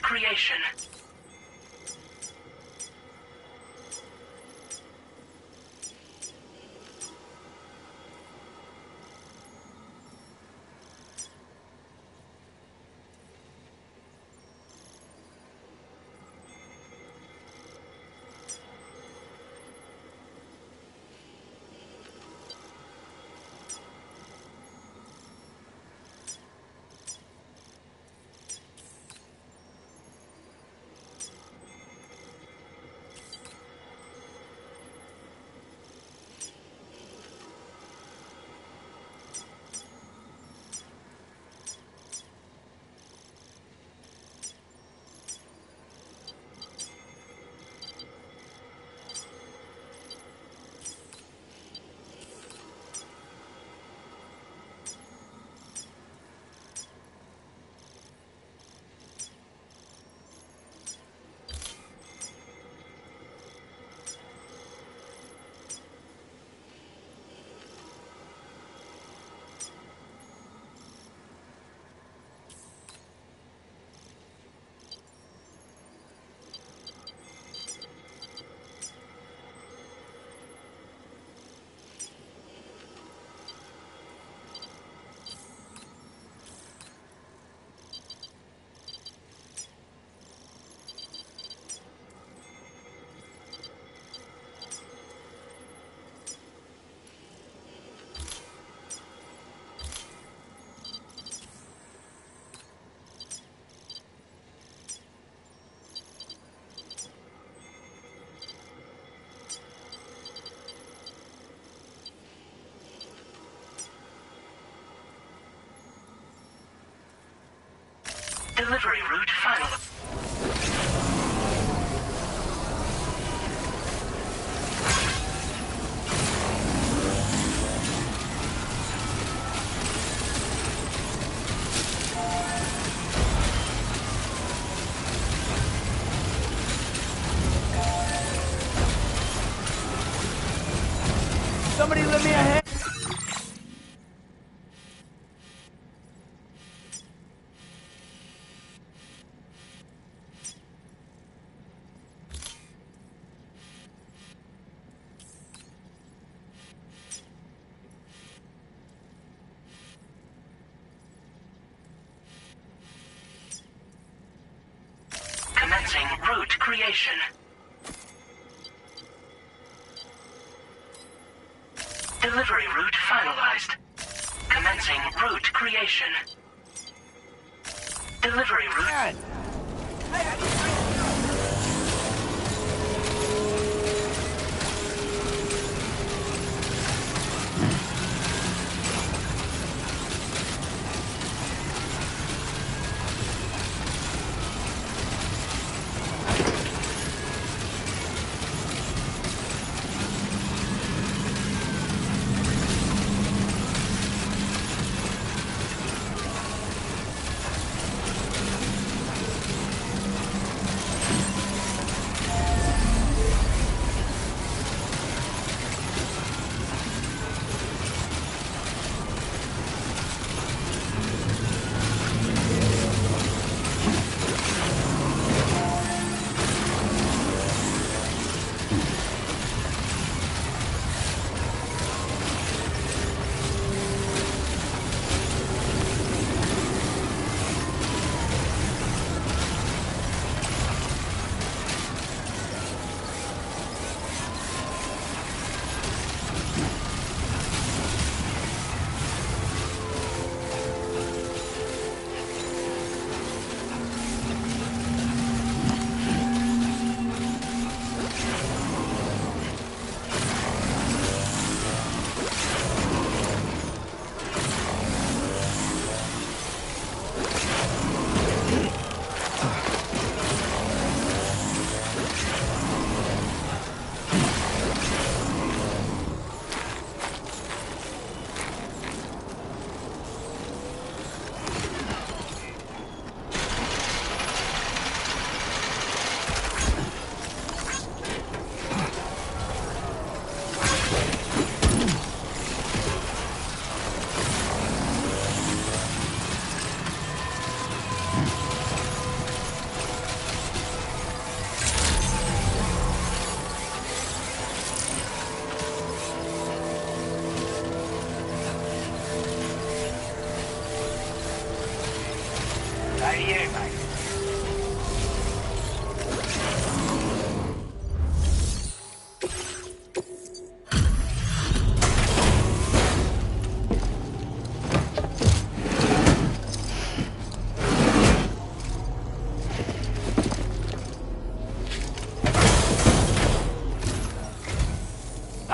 creation. Delivery route final. Somebody let me a hand. Commencing route creation. Delivery route finalized. Commencing route creation. Delivery route.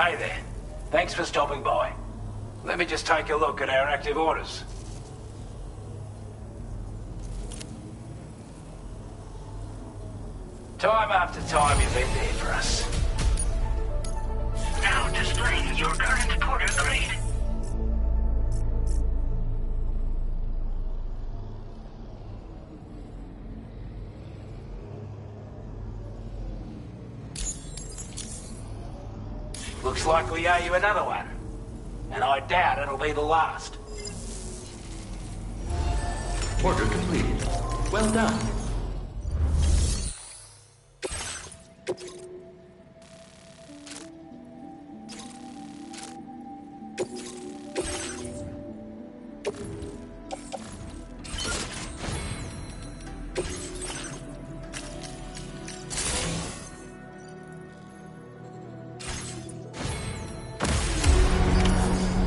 Hey there. Thanks for stopping by. Let me just take a look at our active orders. Time after time you've been there for us. Now displaying your current porter grade. Looks like we owe you another one. And I doubt it'll be the last. Order completed. Well done.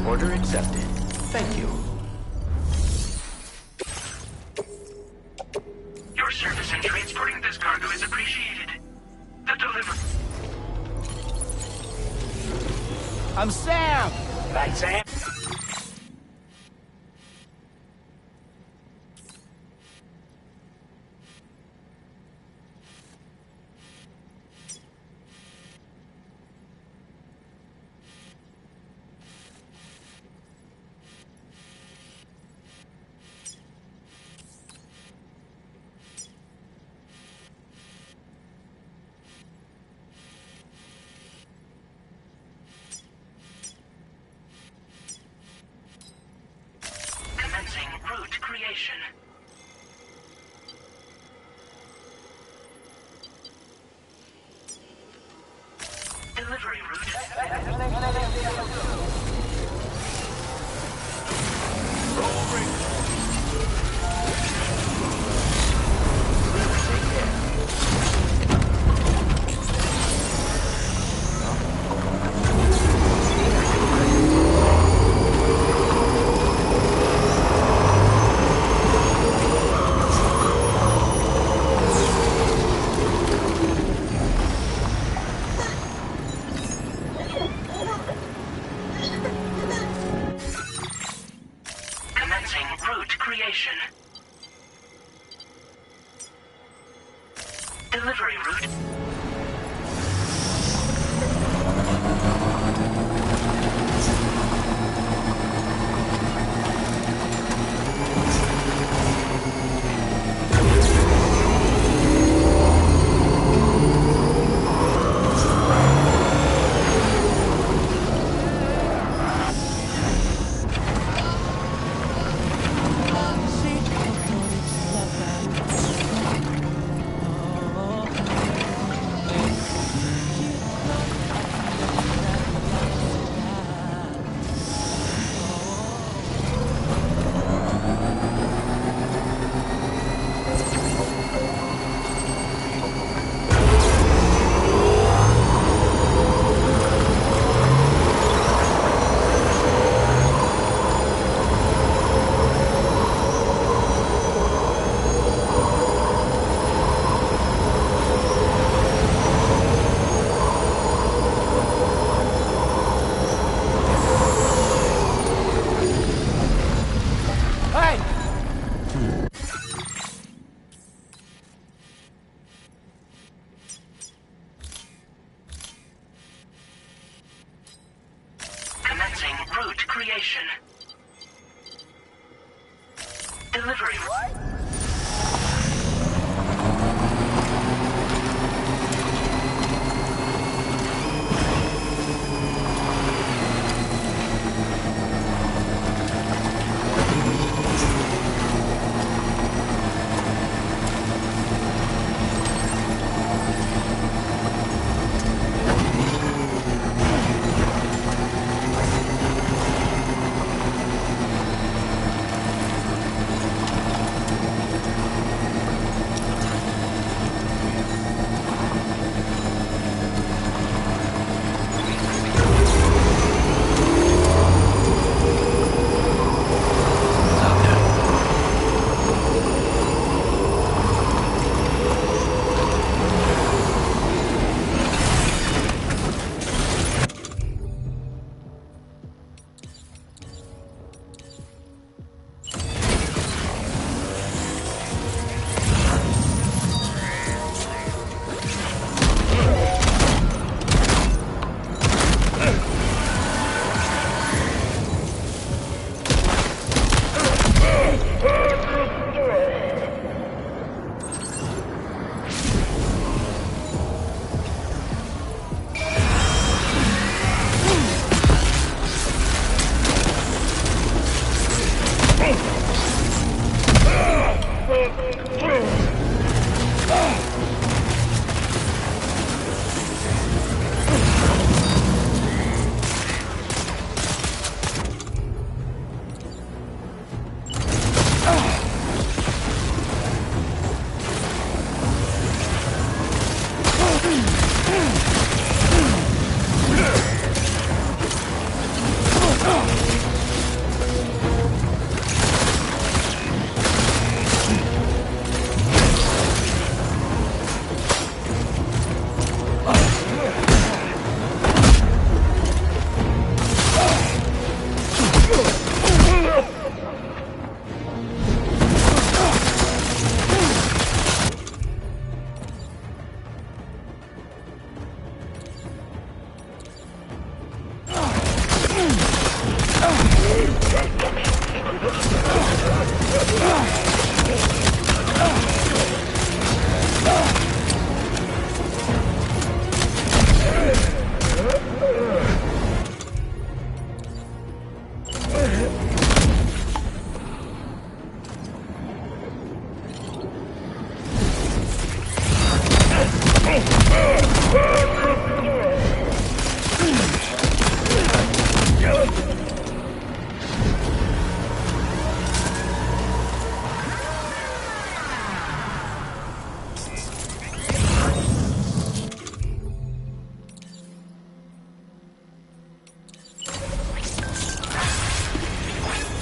Order accepted. Thank you. Your service in transporting this cargo is appreciated. The delivery. I'm Sam! Hey, Sam. Commencing route creation. Delivery route. Commencing route creation. Delivery route. Commencing route creation. Delivery.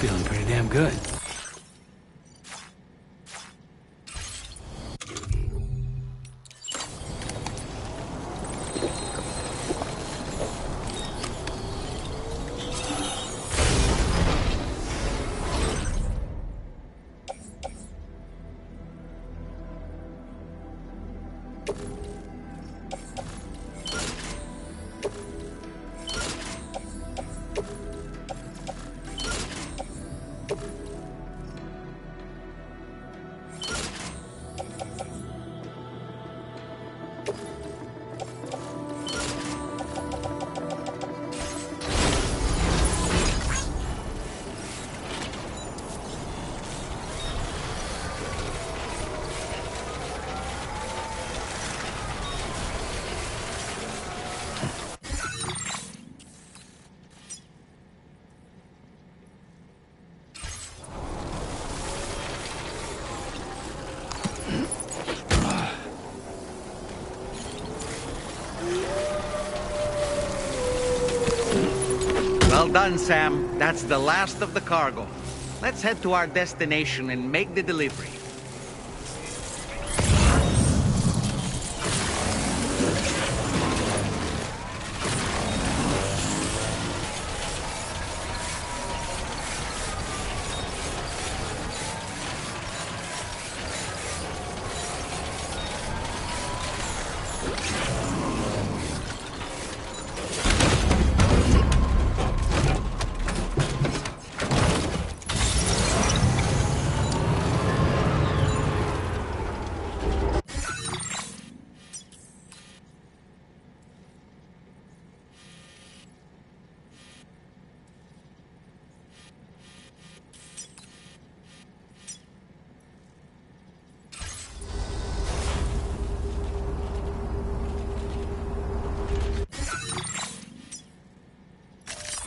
Feeling pretty damn good. Well done, Sam. That's the last of the cargo. Let's head to our destination and make the delivery.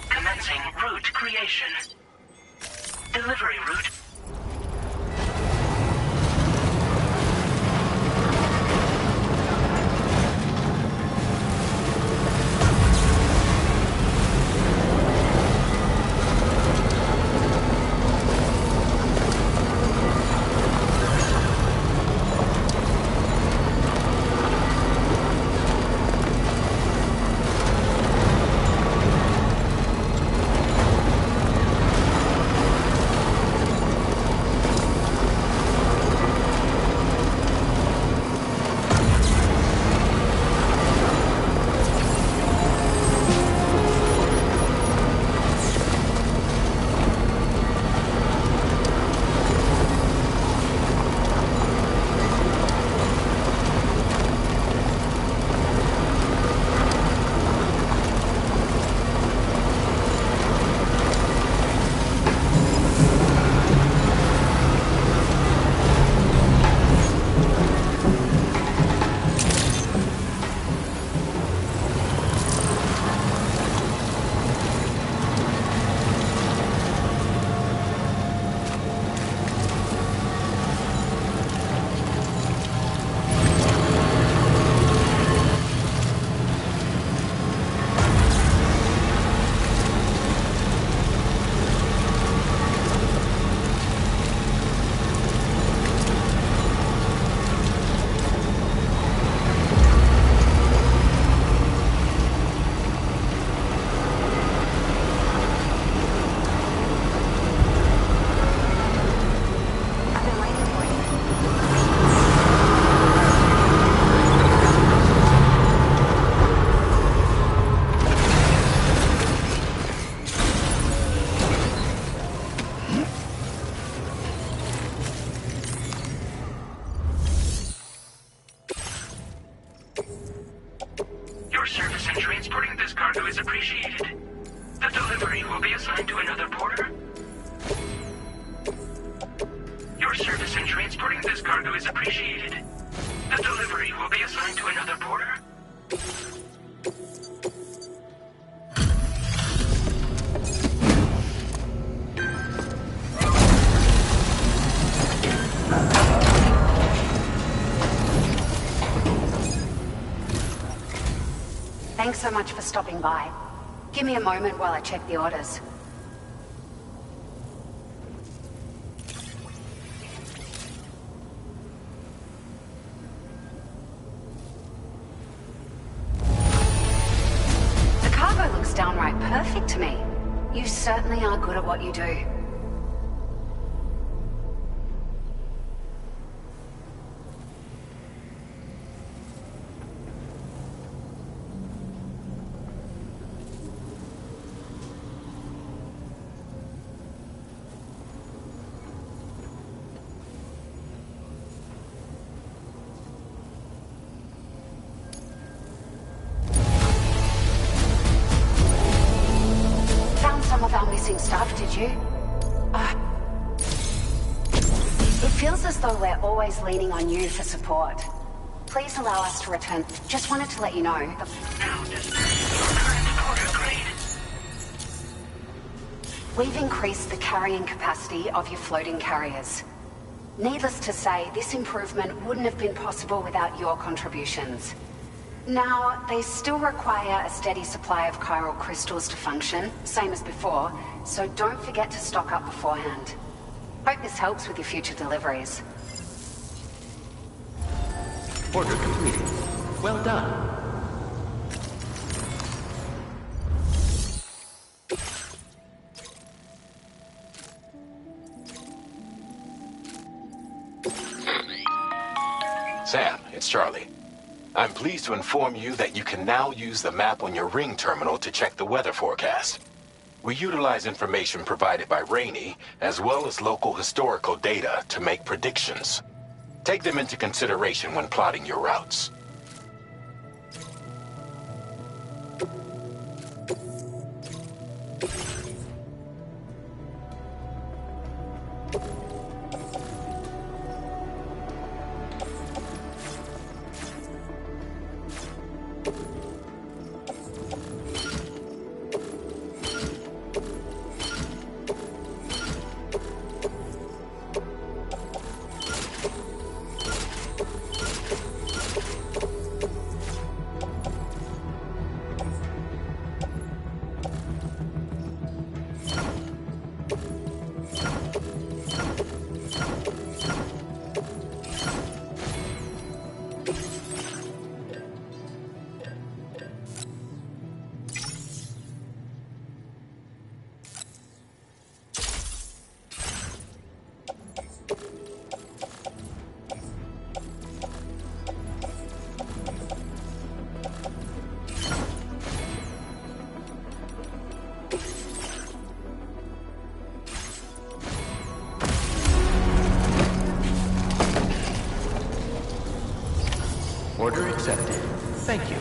Commencing route creation. Delivery route. Your service in transporting this cargo is appreciated. The delivery will be assigned to another porter. Your service in transporting this cargo is appreciated. The delivery will be assigned to another porter. Thanks so much for stopping by. Give me a moment while I check the orders. The cargo looks downright perfect to me. You certainly are good at what you do. Missing stuff, did you? It feels as though we're always leaning on you for support. Please allow us to return. Just wanted to let you know. We've increased the carrying capacity of your floating carriers. Needless to say, this improvement wouldn't have been possible without your contributions. Now, they still require a steady supply of chiral crystals to function, same as before, so don't forget to stock up beforehand. Hope this helps with your future deliveries. Order completed. Well done. Sam, it's Charlie. I'm pleased to inform you that you can now use the map on your ring terminal to check the weather forecast. We utilize information provided by Rainey, as well as local historical data to make predictions. Take them into consideration when plotting your routes. Order accepted. Thank you.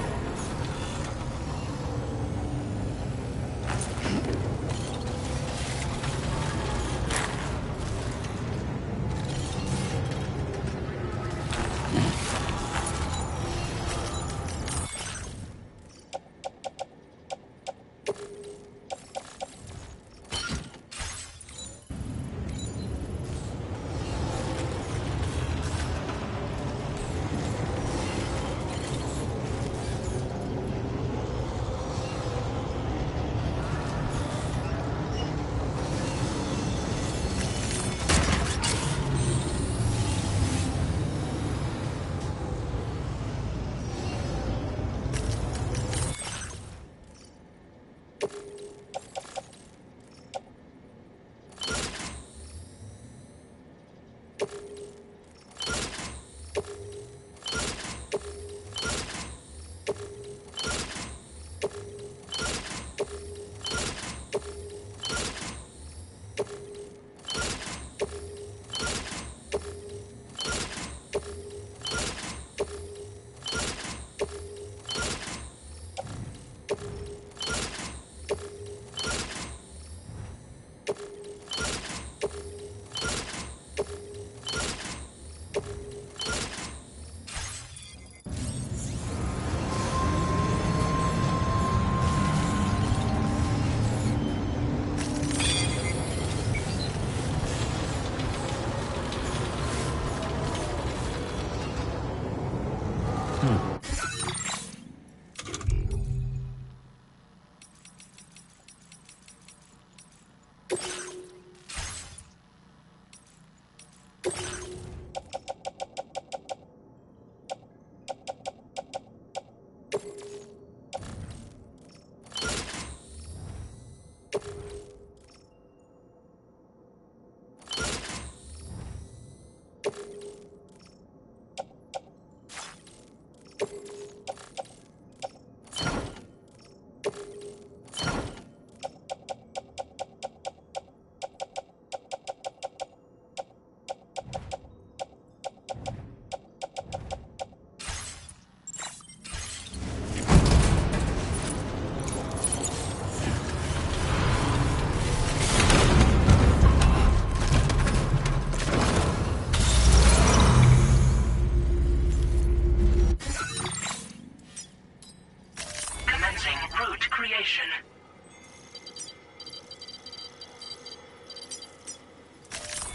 Commencing route creation.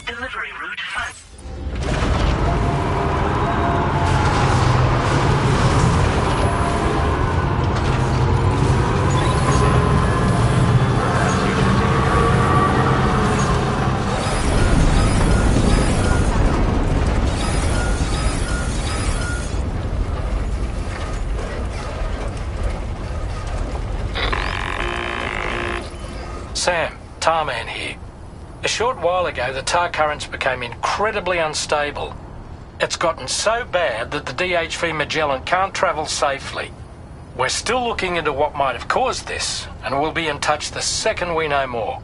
Delivery route found. Sam, Tarman here. A short while ago, the tar currents became incredibly unstable. It's gotten so bad that the DHV Magellan can't travel safely. We're still looking into what might have caused this, and we'll be in touch the second we know more.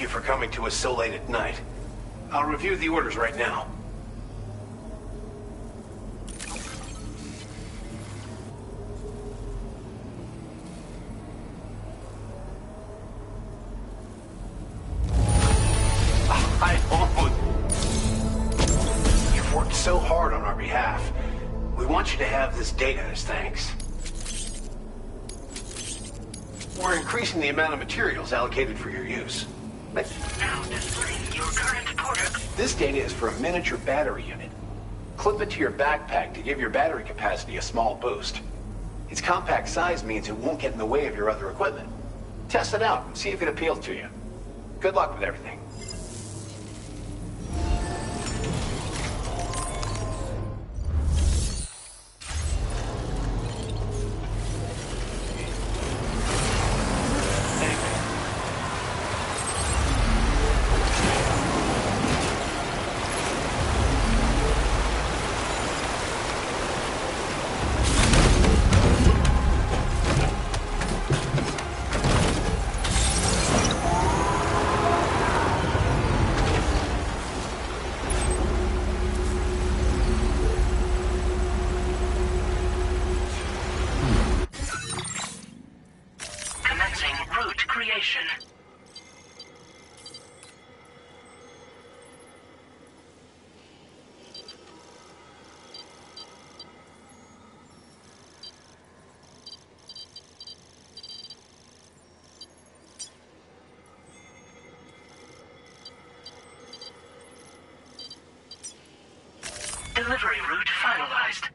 you for coming to us so late at night. I'll review the orders right now. I almost... You've worked so hard on our behalf. We want you to have this data as thanks. We're increasing the amount of materials allocated for your use. Now displaying your current porter. This data is for a miniature battery unit. Clip it to your backpack to give your battery capacity a small boost. Its compact size means it won't get in the way of your other equipment. Test it out and see if it appeals to you. Good luck with everything. Commencing route creation. Delivery route finalized.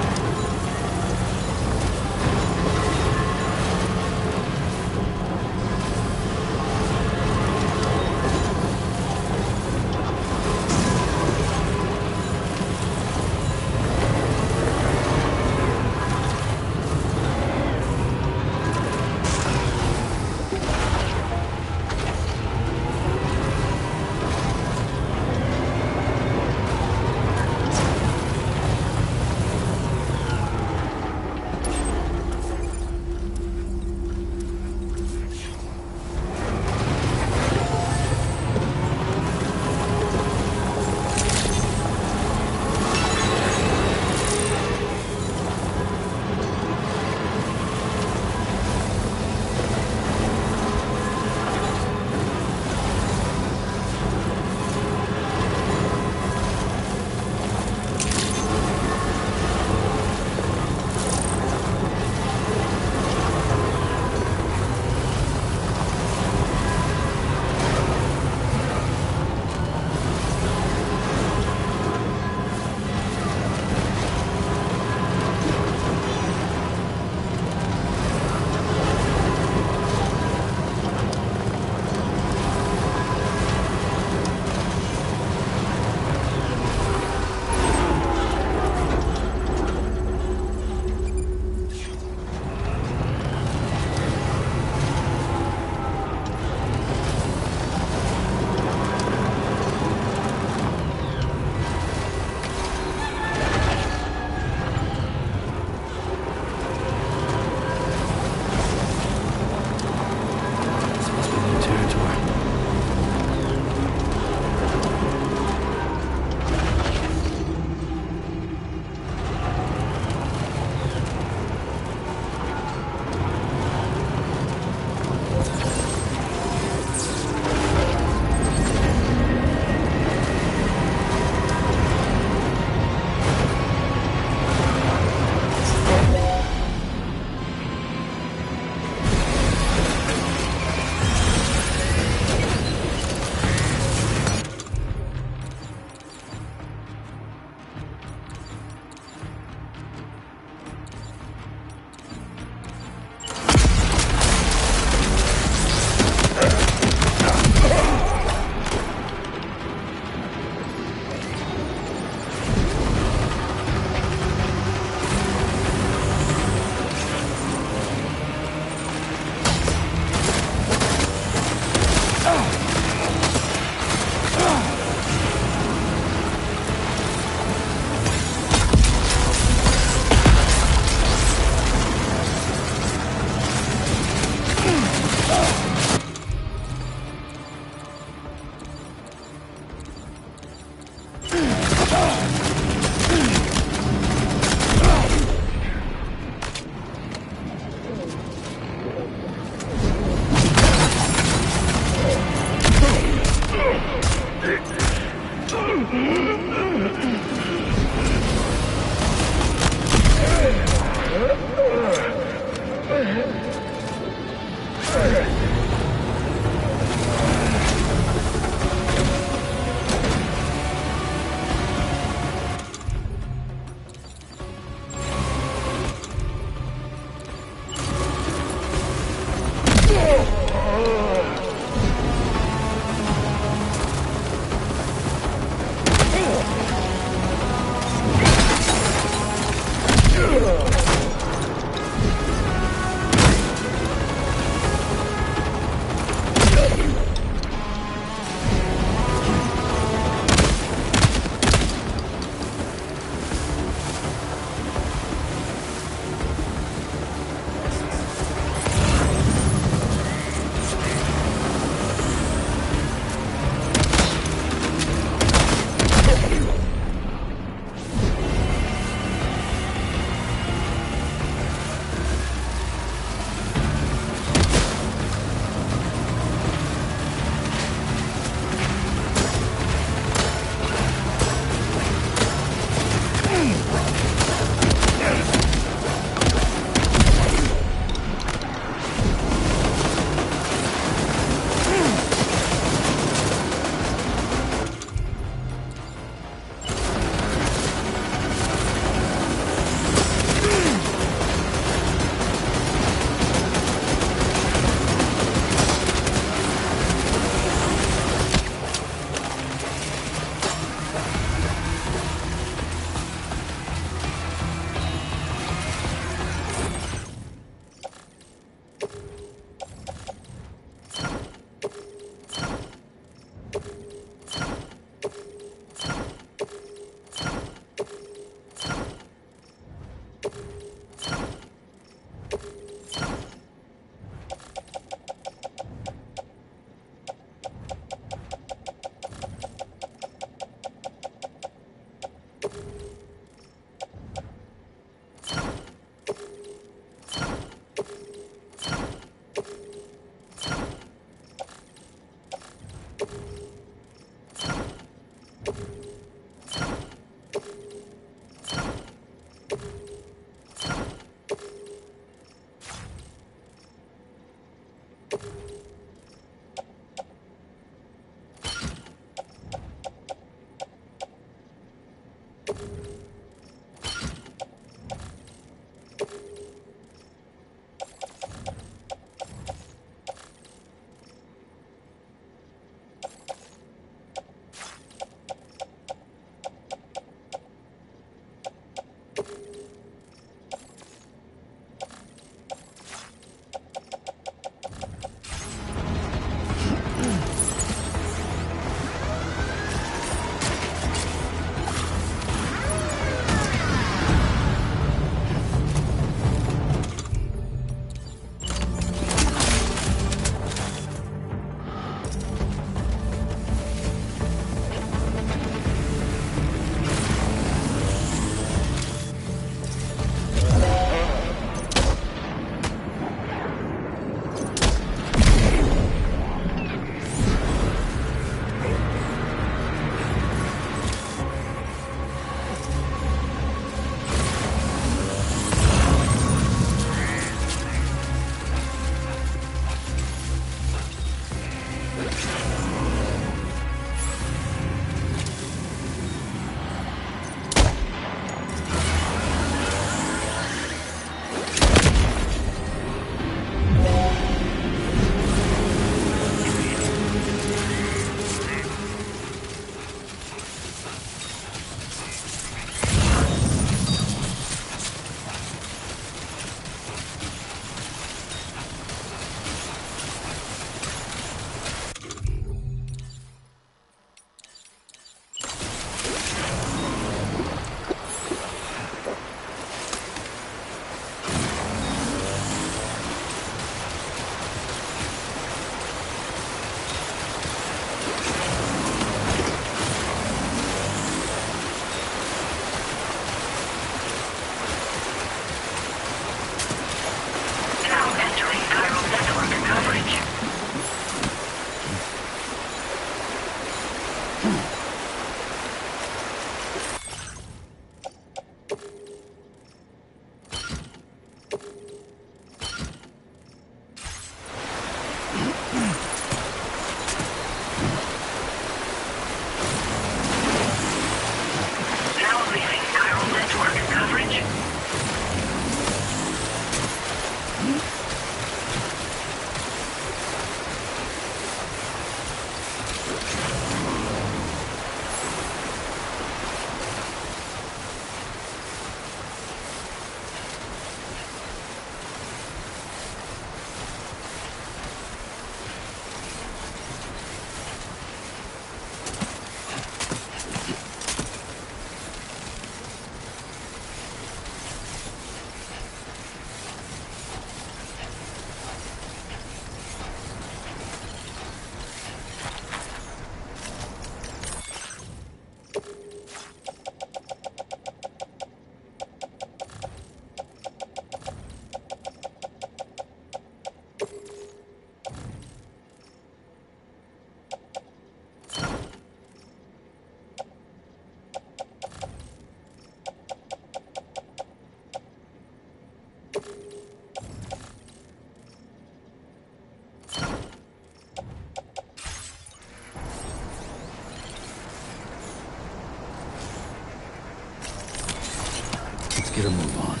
get a move on.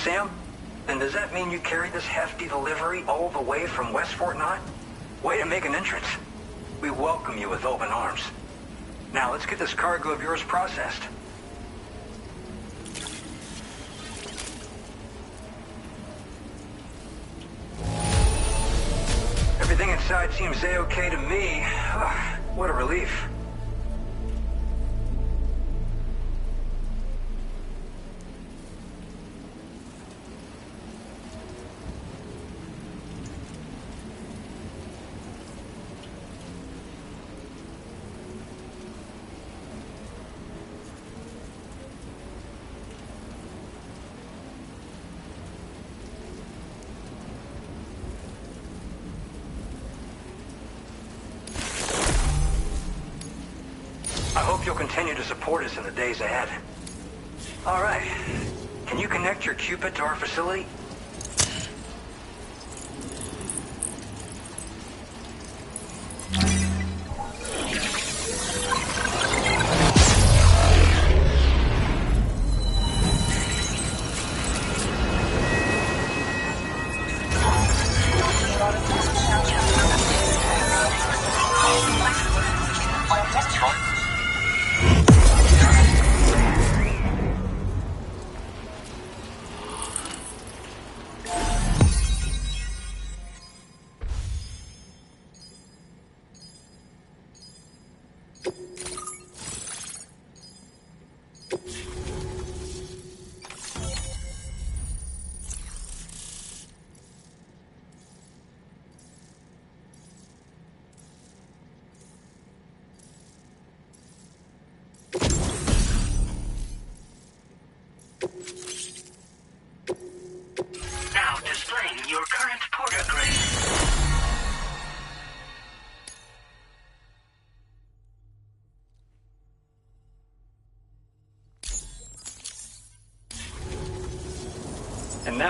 Sam? Then does that mean you carried this hefty delivery all the way from West Fort Knott? Way to make an entrance. We welcome you with open arms. Now let's get this cargo of yours processed. Everything inside seems A-okay to me. What a relief. I hope you'll continue to support us in the days ahead. All right. Can you connect your Cupid to our facility?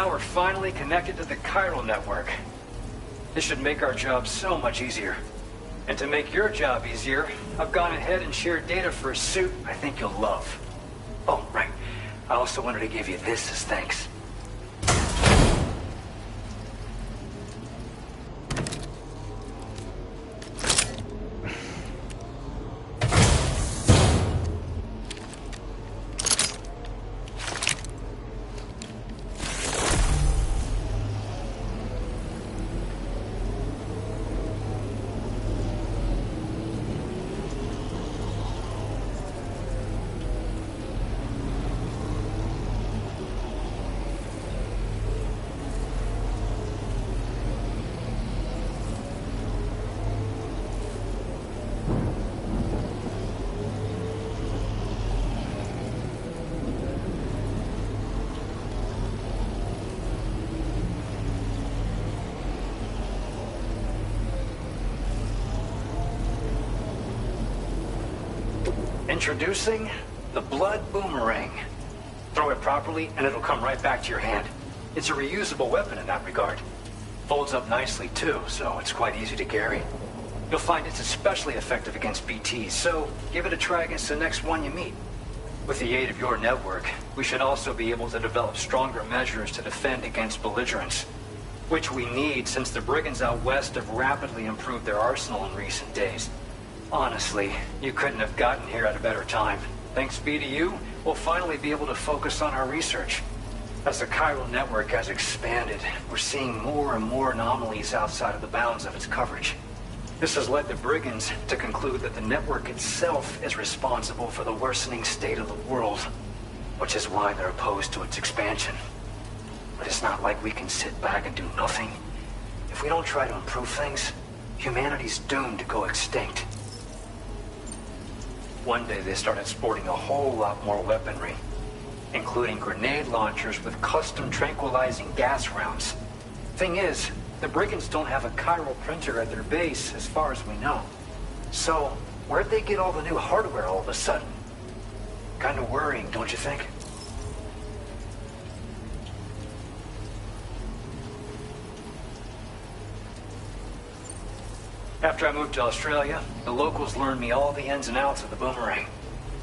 Now we're finally connected to the chiral network. This should make our job so much easier. And to make your job easier, I've gone ahead and shared data for a suit I think you'll love. Oh, right. I also wanted to give you this as thanks. Introducing the Blood Boomerang. Throw it properly and it'll come right back to your hand. It's a reusable weapon in that regard. Folds up nicely too, so it's quite easy to carry. You'll find it's especially effective against BTs, so give it a try against the next one you meet. With the aid of your network, we should also be able to develop stronger measures to defend against belligerents, which we need since the brigands out west have rapidly improved their arsenal in recent days. Honestly, you couldn't have gotten here at a better time. Thanks be to you, we'll finally be able to focus on our research. As the chiral network has expanded, we're seeing more and more anomalies outside of the bounds of its coverage. This has led the brigands to conclude that the network itself is responsible for the worsening state of the world, which is why they're opposed to its expansion. But it's not like we can sit back and do nothing. If we don't try to improve things, humanity's doomed to go extinct. One day they started sporting a whole lot more weaponry, including grenade launchers with custom tranquilizing gas rounds. Thing is, the brigands don't have a chiral printer at their base as far as we know. So, where'd they get all the new hardware all of a sudden? Kind of worrying, don't you think? After I moved to Australia, the locals learned me all the ins and outs of the boomerang.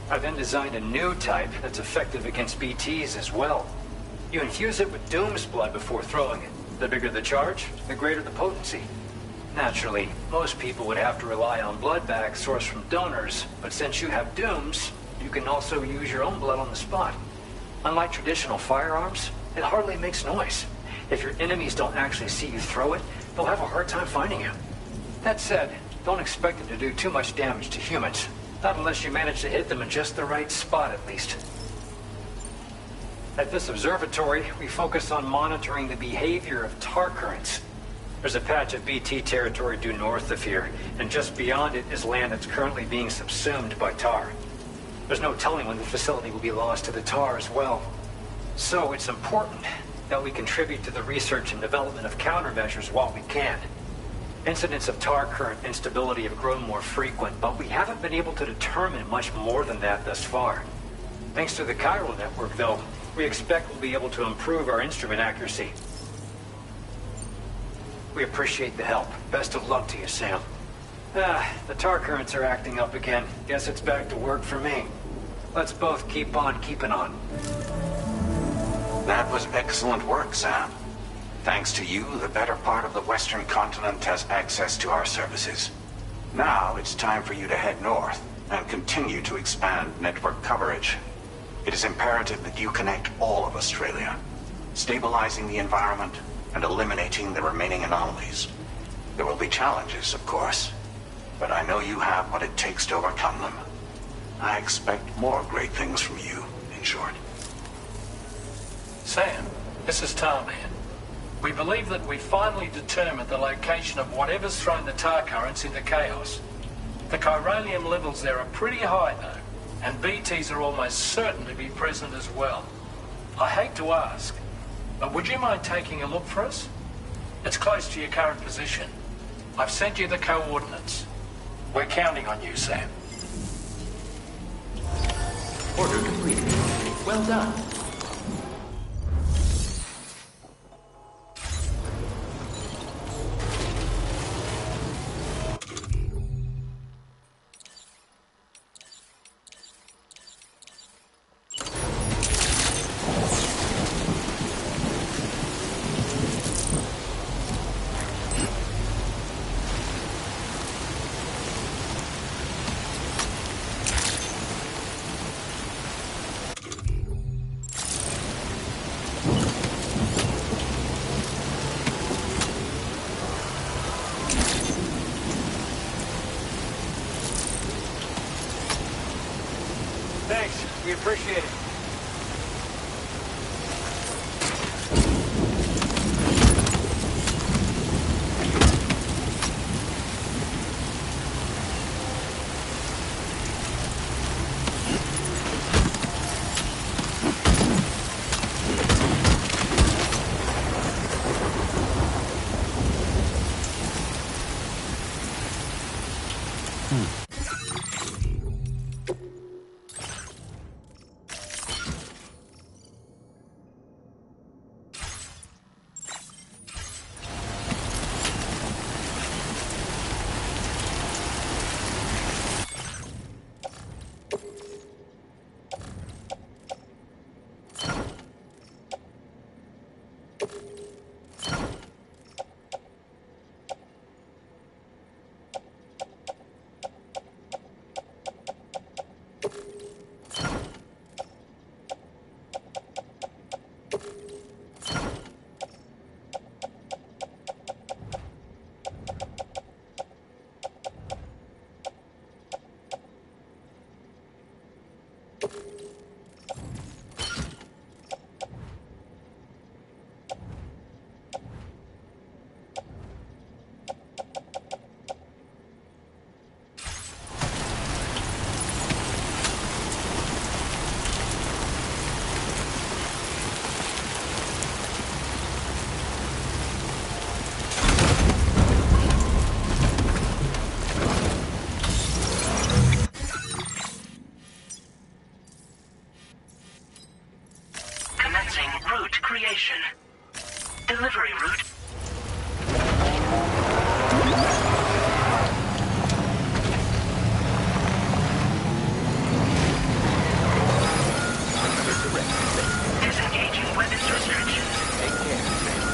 I then designed a new type that's effective against BTs as well. You infuse it with Doom's blood before throwing it. The bigger the charge, the greater the potency. Naturally, most people would have to rely on blood bags sourced from donors, but since you have Doom's, you can also use your own blood on the spot. Unlike traditional firearms, it hardly makes noise. If your enemies don't actually see you throw it, they'll have a hard time finding you. That said, don't expect it to do too much damage to humans. Not unless you manage to hit them in just the right spot, at least. At this observatory, we focus on monitoring the behavior of tar currents. There's a patch of BT territory due north of here, and just beyond it is land that's currently being subsumed by tar. There's no telling when the facility will be lost to the tar as well. So it's important that we contribute to the research and development of countermeasures while we can. Incidents of tar current instability have grown more frequent, but we haven't been able to determine much more than that thus far. Thanks to the chiral network, though, we expect we'll be able to improve our instrument accuracy. We appreciate the help. Best of luck to you, Sam. The tar currents are acting up again. Guess it's back to work for me. Let's both keep on keeping on. That was excellent work, Sam. Thanks to you, the better part of the Western continent has access to our services. Now it's time for you to head north and continue to expand network coverage. It is imperative that you connect all of Australia, stabilizing the environment and eliminating the remaining anomalies. There will be challenges, of course, but I know you have what it takes to overcome them. I expect more great things from you, in short. Sam, this is Tom here. We believe that we finally determined the location of whatever's thrown the tar currents into chaos. The chiralium levels there are pretty high, though, and BTs are almost certain to be present as well. I hate to ask, but would you mind taking a look for us? It's close to your current position. I've sent you the coordinates. We're counting on you, Sam. Order completed. Well done. We appreciate it. Commencing route creation. Delivery route. Disengaging weapons restrictions. Take care, Sam.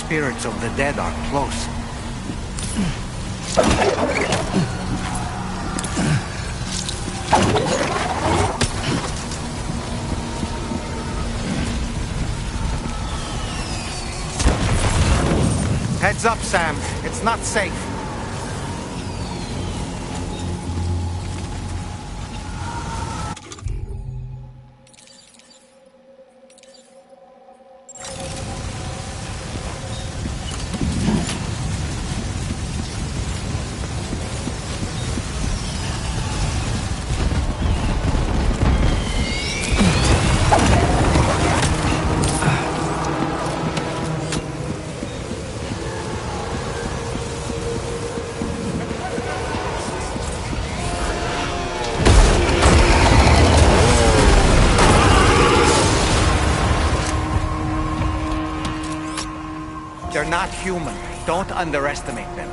spirits of the dead are close. Heads up, Sam. It's not safe. They're not human. Don't underestimate them.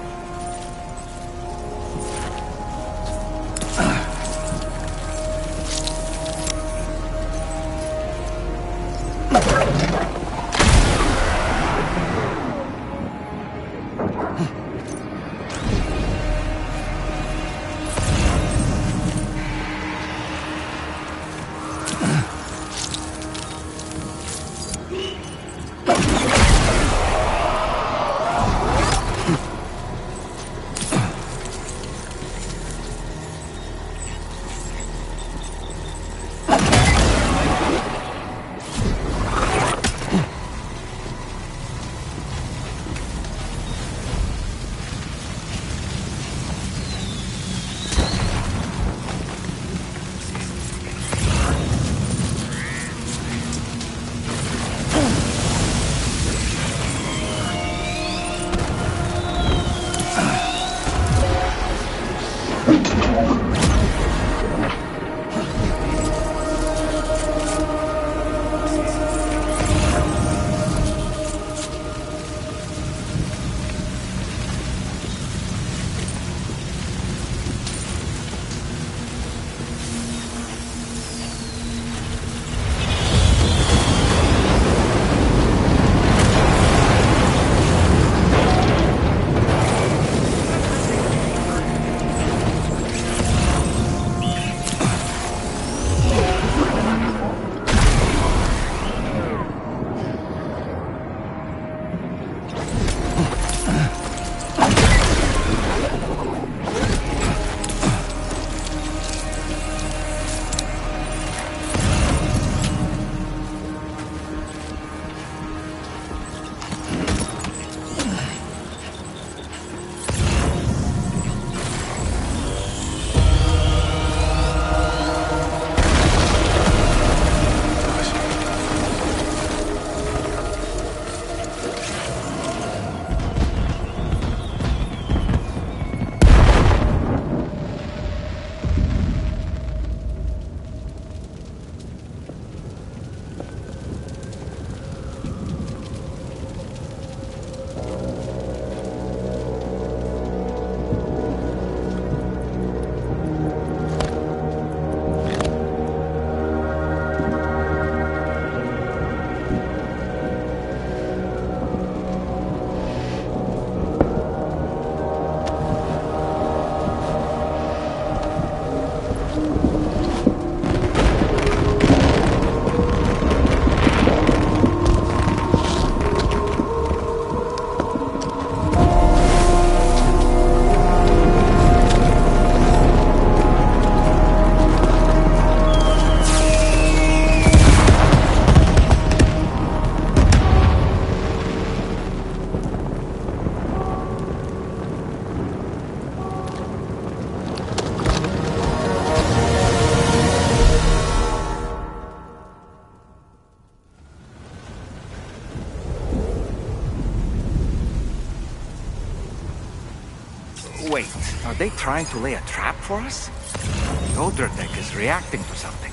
Wait, are they trying to lay a trap for us? The Odra deck is reacting to something.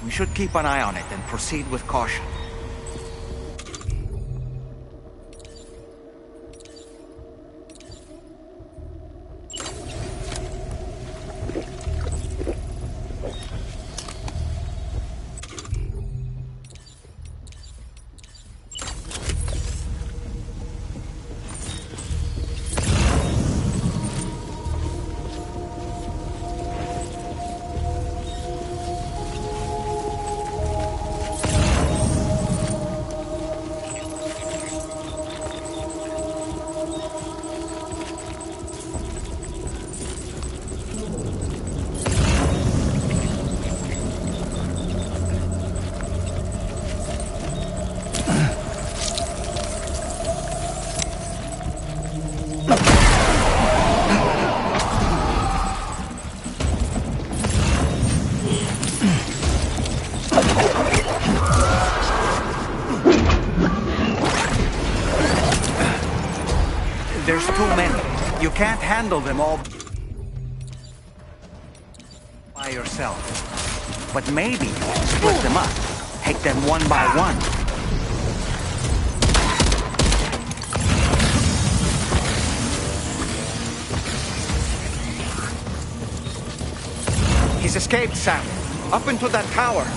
We should keep an eye on it and proceed with caution. You can't handle them all by yourself. But maybe split them up. Take them one by one. He's escaped, Sam. Up into that tower.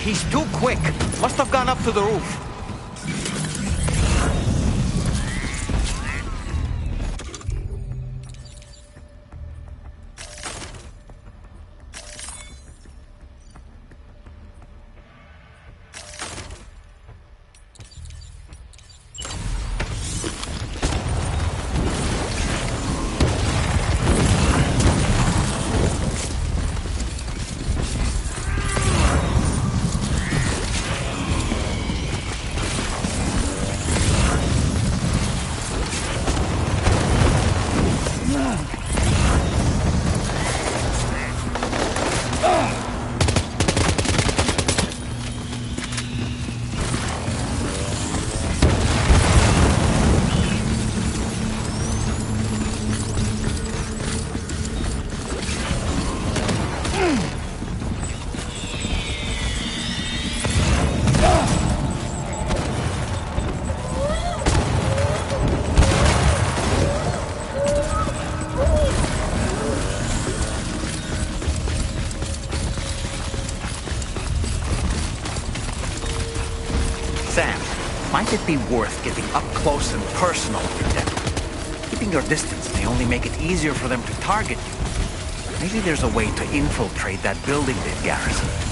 He's too quick. Must have gone up to the roof. Sam, might it be worth getting up close and personal with them? Keeping your distance may only make it easier for them to target you. Maybe there's a way to infiltrate that building they've garrisoned.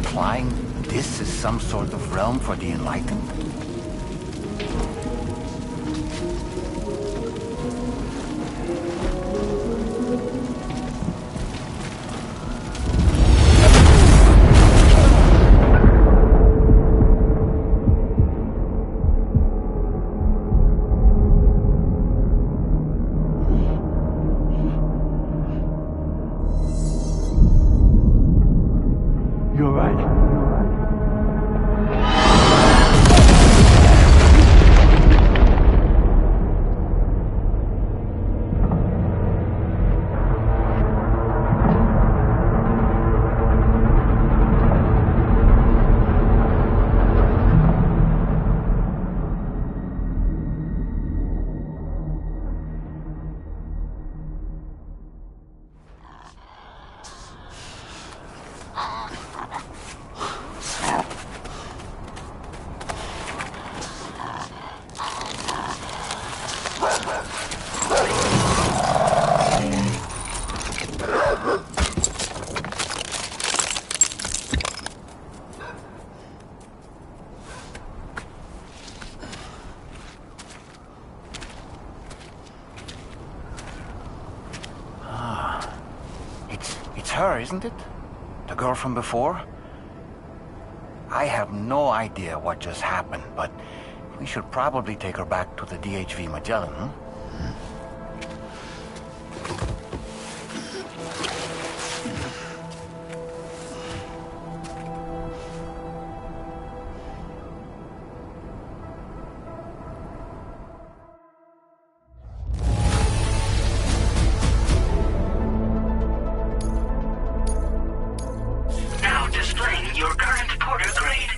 implying this is some sort of realm for the enlightened? You're right. It's her, isn't it? The girl from before? I have no idea what just happened, but we should probably take her back to the DHV Magellan, huh? Now displaying your current porter grade.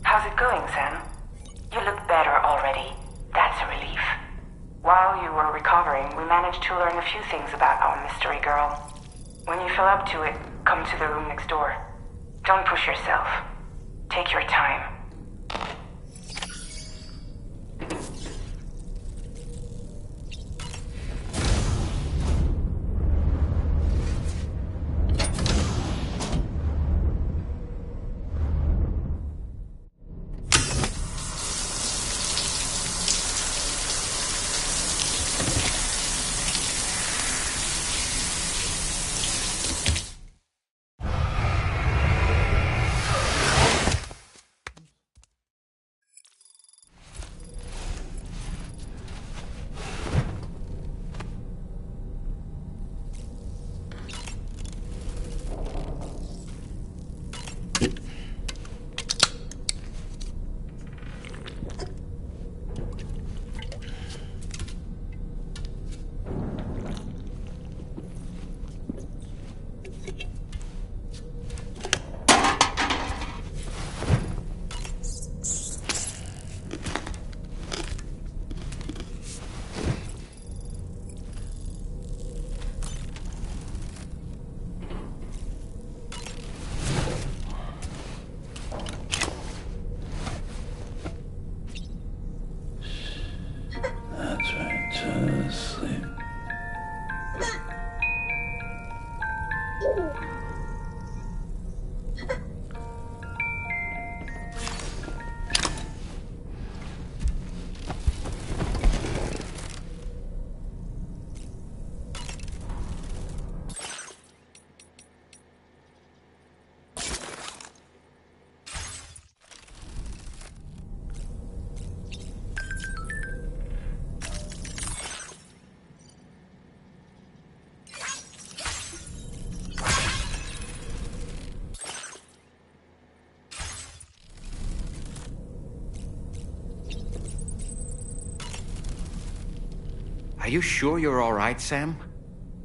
How's it going, Sam? You look better already. That's a relief. While you were recovering, we managed to learn a few things about our mystery girl. When you feel up to it, come to the room next door. Don't push yourself. Take your time. Are you sure you're all right, Sam?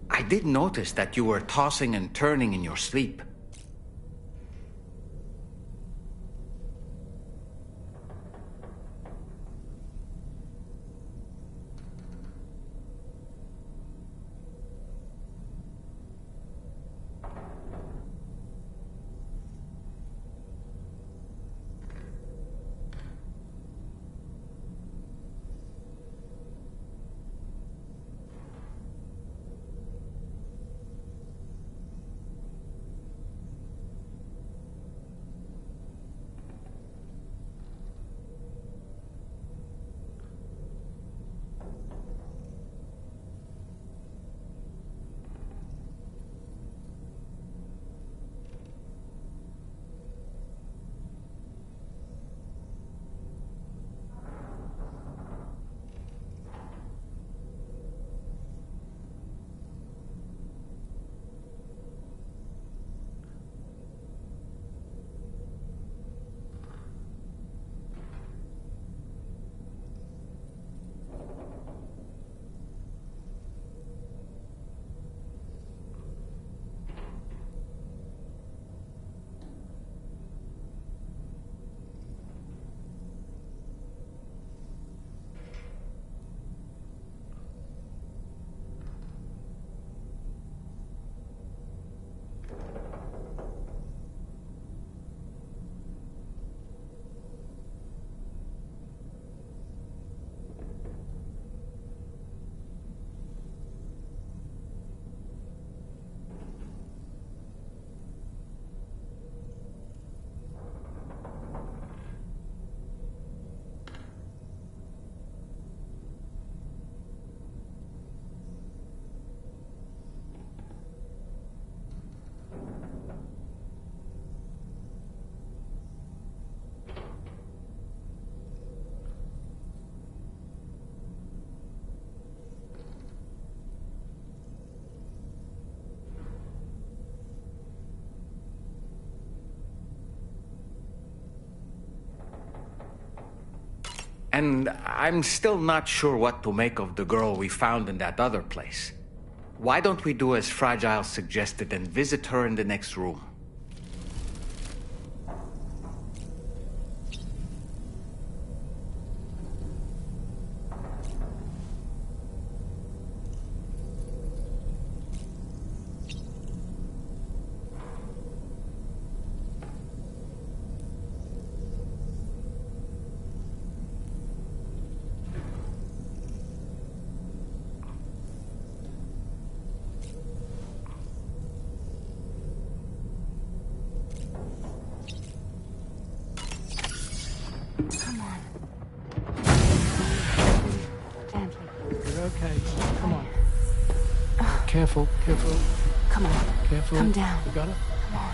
I did notice that you were tossing and turning in your sleep. And I'm still not sure what to make of the girl we found in that other place. Why don't we do as Fragile suggested and visit her in the next room? Careful, careful. Come on. Careful. Come down. You got it? Come on.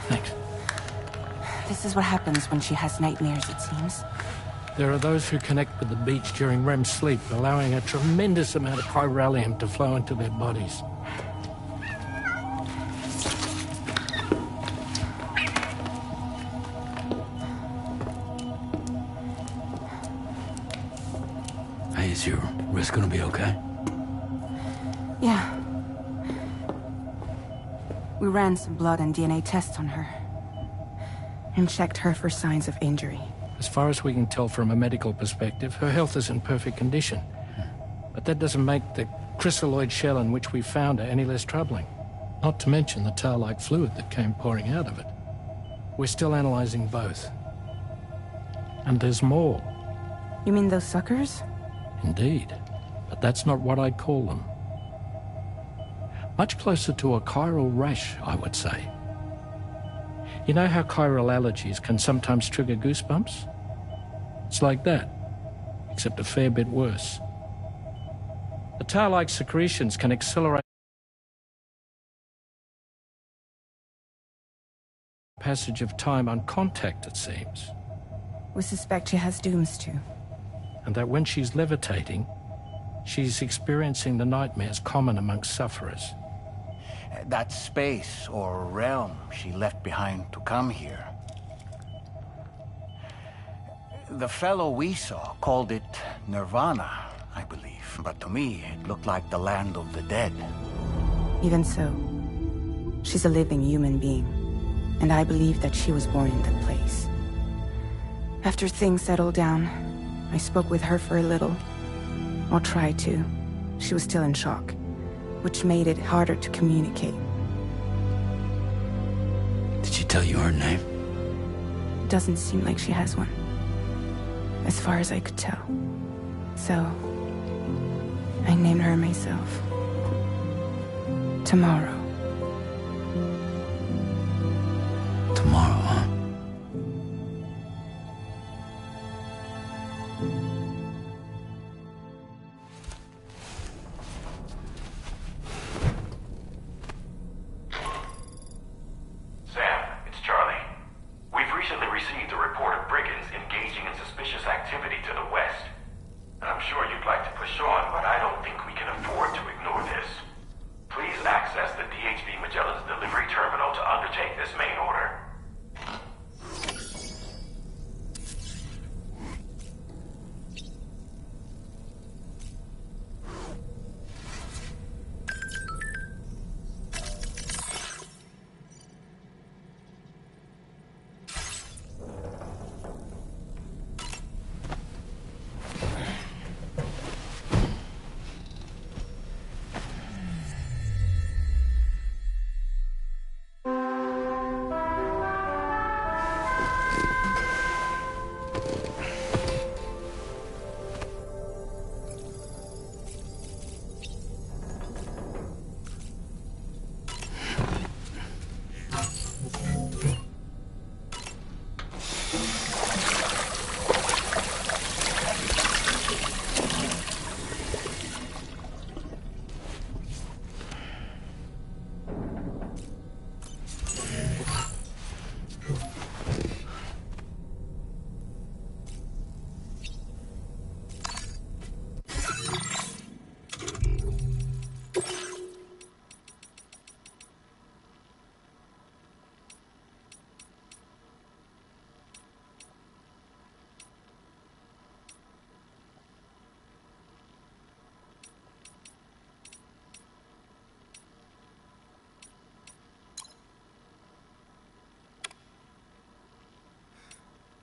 Thanks. This is what happens when she has nightmares, it seems. There are those who connect with the beach during REM sleep, allowing a tremendous amount of chiralium to flow into their bodies. Is your wrist gonna be okay? Yeah. We ran some blood and DNA tests on her. And checked her for signs of injury. As far as we can tell from a medical perspective, her health is in perfect condition. But that doesn't make the crystalloid shell in which we found her any less troubling. Not to mention the tar-like fluid that came pouring out of it. We're still analyzing both. And there's more. You mean those suckers? Indeed. But that's not what I'd call them. Much closer to a chiral rash, I would say. You know how chiral allergies can sometimes trigger goosebumps? It's like that, except a fair bit worse. The tar-like secretions can accelerate the passage of time on contact, it seems. We suspect she has dooms too. And that when she's levitating, she's experiencing the nightmares common amongst sufferers. That space or realm she left behind to come here. The fellow we saw called it Nirvana, I believe. But to me, it looked like the land of the dead. Even so, she's a living human being. And I believe that she was born in that place. After things settled down, I spoke with her for a little. Or tried to. She was still in shock, which made it harder to communicate. Did she tell you her name? It doesn't seem like she has one. As far as I could tell. So, I named her myself. Tomorrow. Tomorrow, huh? Sam, it's Charlie. We've recently received a report of brigands engaging in suspicious activity to the west. And I'm sure you'd like to push on, but I don't think we can afford to ignore this. Please access the DHV Magellan's delivery terminal to undertake this main order.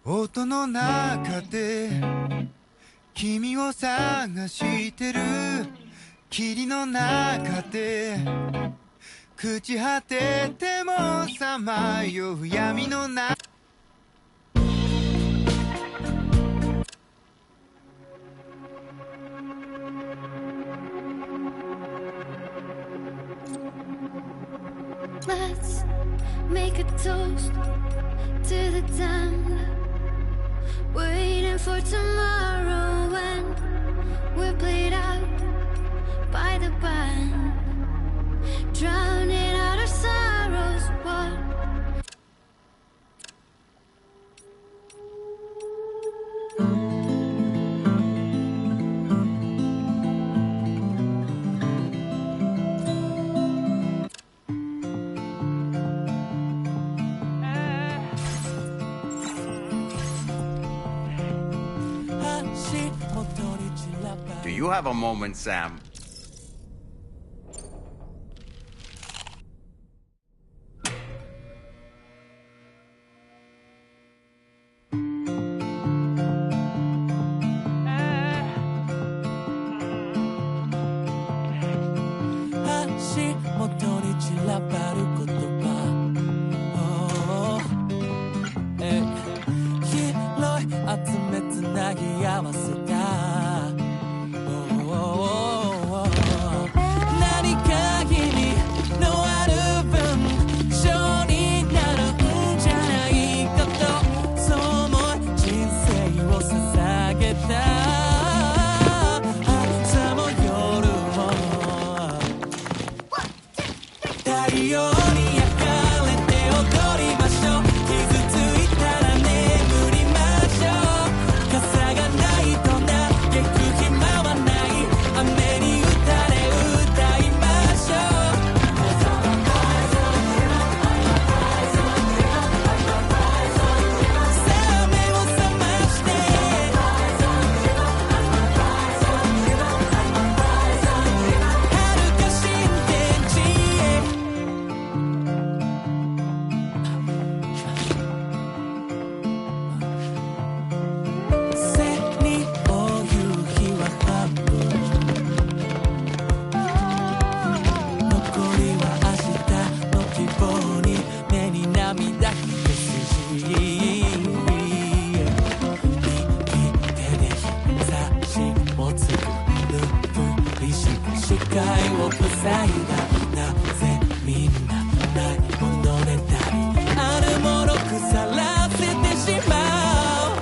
音の中で君を探してる霧の中で朽ち果ててもさまよう闇の中Let's make a toast to the time waiting for tomorrow when we're played out by the band, drowning out our sorrows. What? Do you have a moment, Sam? 不細がなぜみんなないものねだりあるもの腐らせてしまう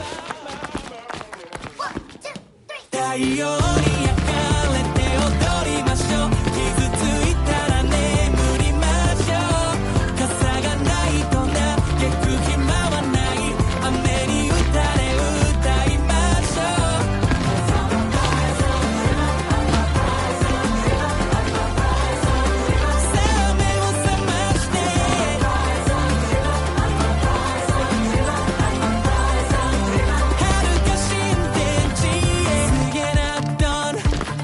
太陽に焼かれて踊りましょう傷ついたら眠りましょう傘がないと嘆く暇はない雨に打たれ歌いましょうさあ目を覚まして遥か新天地へ Singing at dawn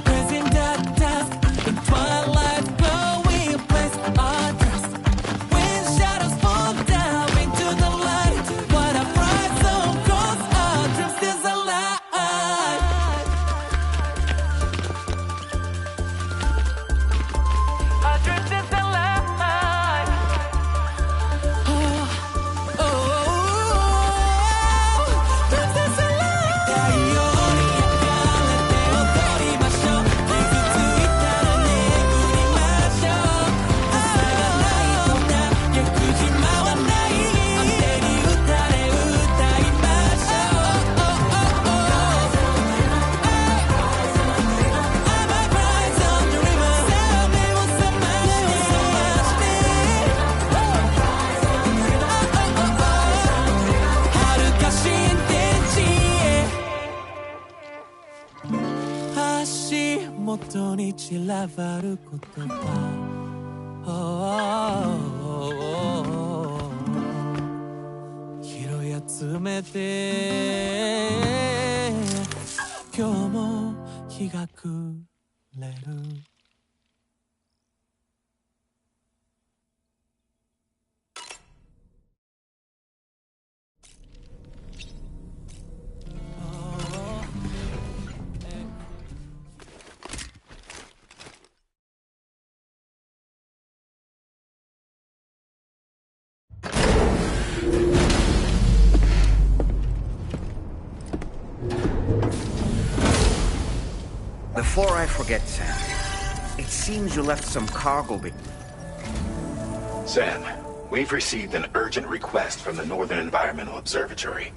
praising the dust in twilight glow we place our trust when shadows fall down into the light what a bright song calls our dreams is alive our dreams is alive oh dreams is alive 太陽に焼かれて踊りましょう傷ついたら眠りましょう朝がないと嘆く暇はない雨に打たれ歌いましょう I'm a bright sun dreamer さあ目を覚まして遥か新天地へ足元に散らばる言葉拾い集めて今日も日が暮れるBefore I forget, Sam, it seems you left some cargo Sam, we've received an urgent request from the Northern Environmental Observatory.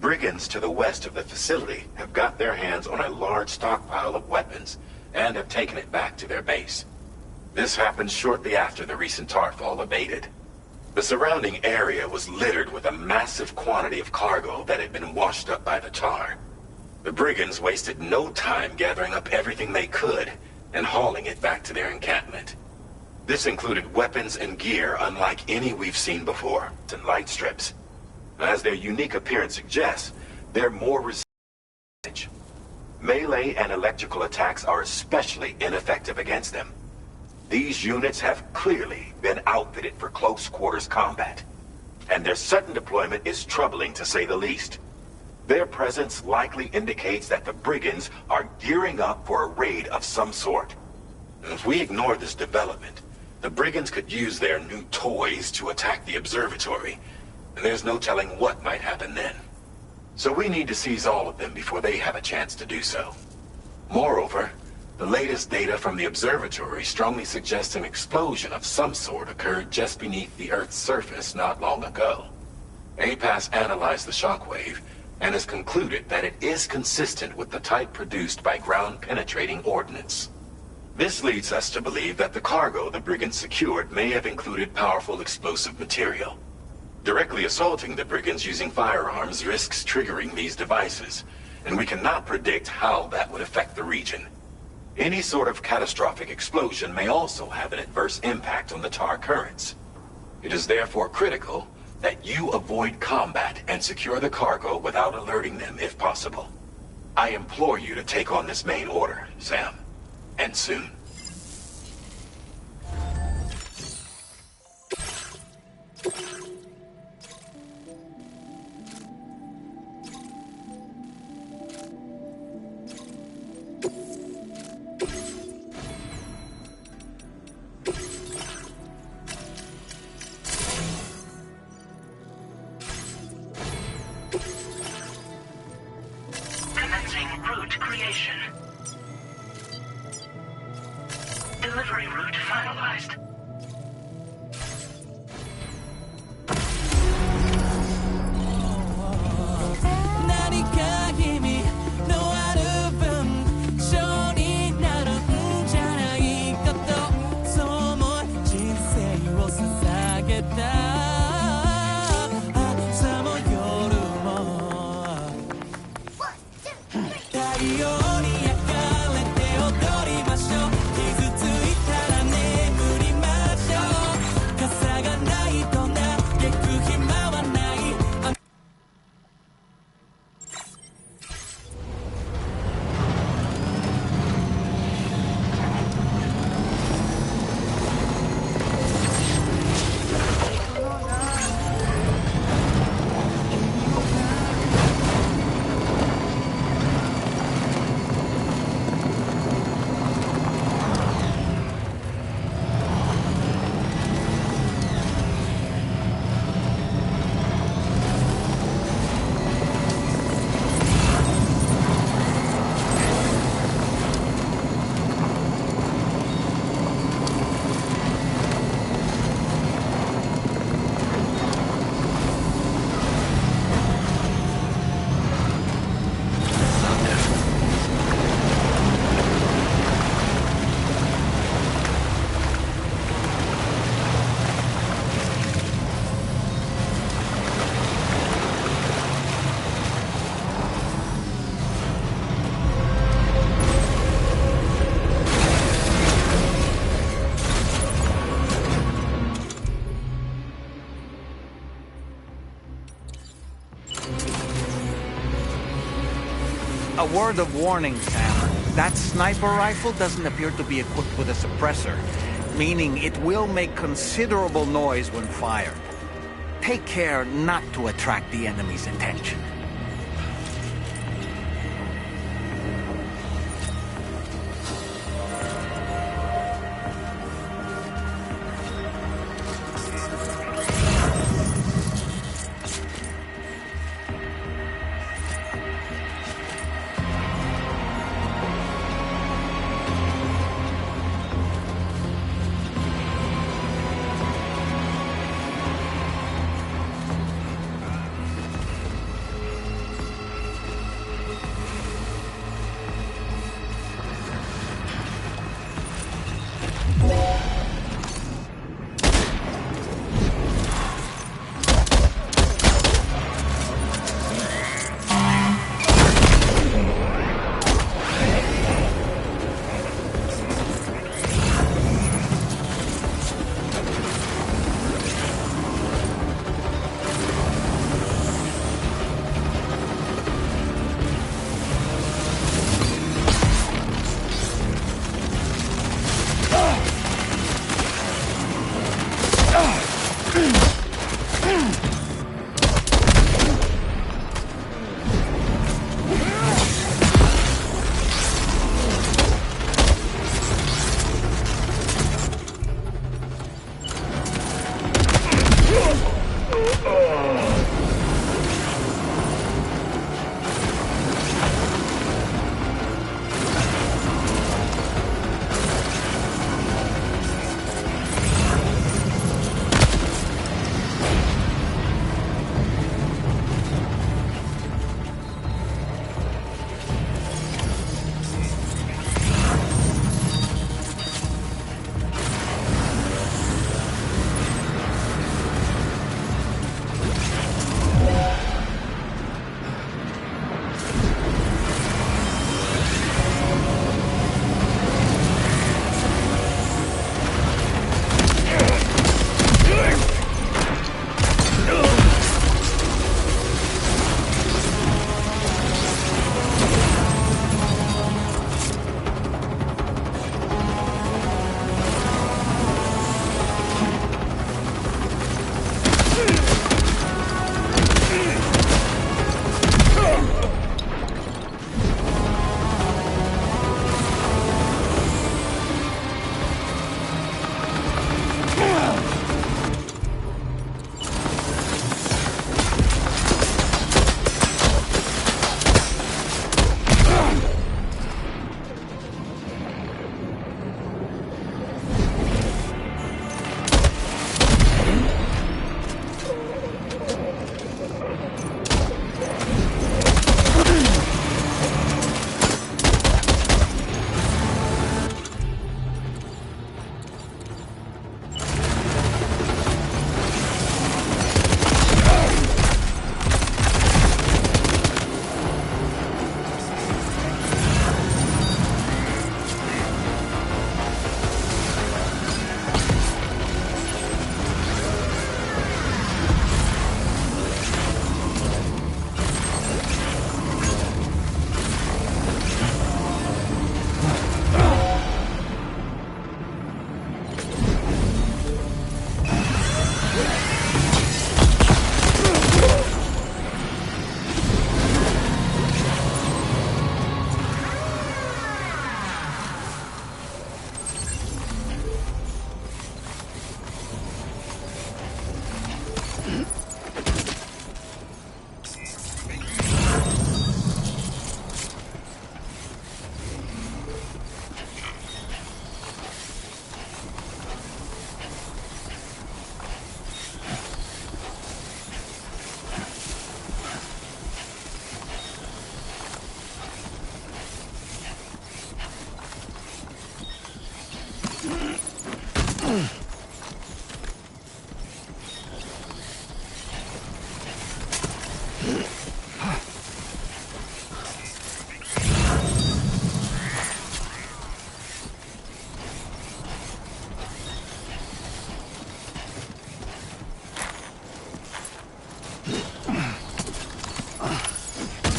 Brigands to the west of the facility have got their hands on a large stockpile of weapons and have taken it back to their base. This happened shortly after the recent tarfall abated. The surrounding area was littered with a massive quantity of cargo that had been washed up by the tar. The brigands wasted no time gathering up everything they could and hauling it back to their encampment. This included weapons and gear unlike any we've seen before, and light strips. As their unique appearance suggests, they're more resistant. Melee and electrical attacks are especially ineffective against them. These units have clearly been outfitted for close quarters combat, and their sudden deployment is troubling to say the least. Their presence likely indicates that the brigands are gearing up for a raid of some sort. If we ignore this development, the brigands could use their new toys to attack the observatory, and there's no telling what might happen then. So we need to seize all of them before they have a chance to do so. Moreover, the latest data from the observatory strongly suggests an explosion of some sort occurred just beneath the Earth's surface not long ago. APAS analyzed the shockwave and has concluded that it is consistent with the type produced by ground-penetrating ordnance. This leads us to believe that the cargo the brigands secured may have included powerful explosive material. Directly assaulting the brigands using firearms risks triggering these devices, and we cannot predict how that would affect the region. Any sort of catastrophic explosion may also have an adverse impact on the tar currents. It is therefore critical that you avoid combat and secure the cargo without alerting them if possible. I implore you to take on this main order, Sam. And soon. Commencing route creation. Delivery route finalized. A word of warning, Sam. That sniper rifle doesn't appear to be equipped with a suppressor, meaning it will make considerable noise when fired. Take care not to attract the enemy's attention.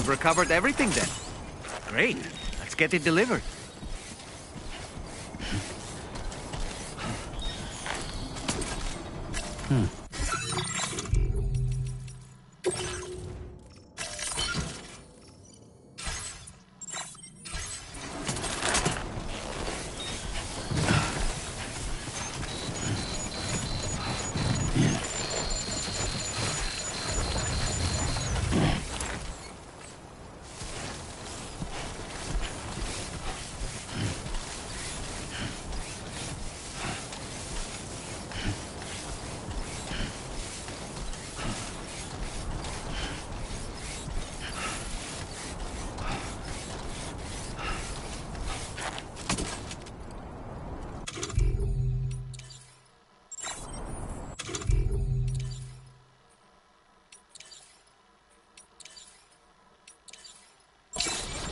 You've recovered everything then. Great. Let's get it delivered.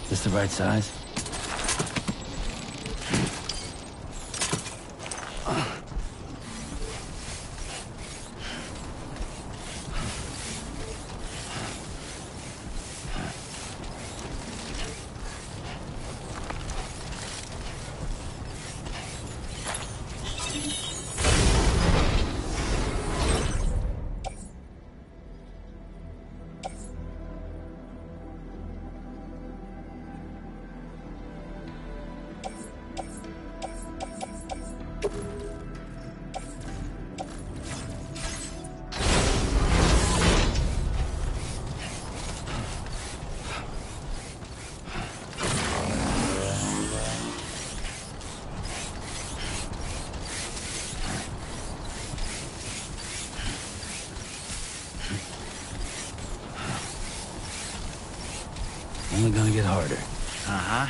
This the right size? Only gonna get harder. Uh-huh.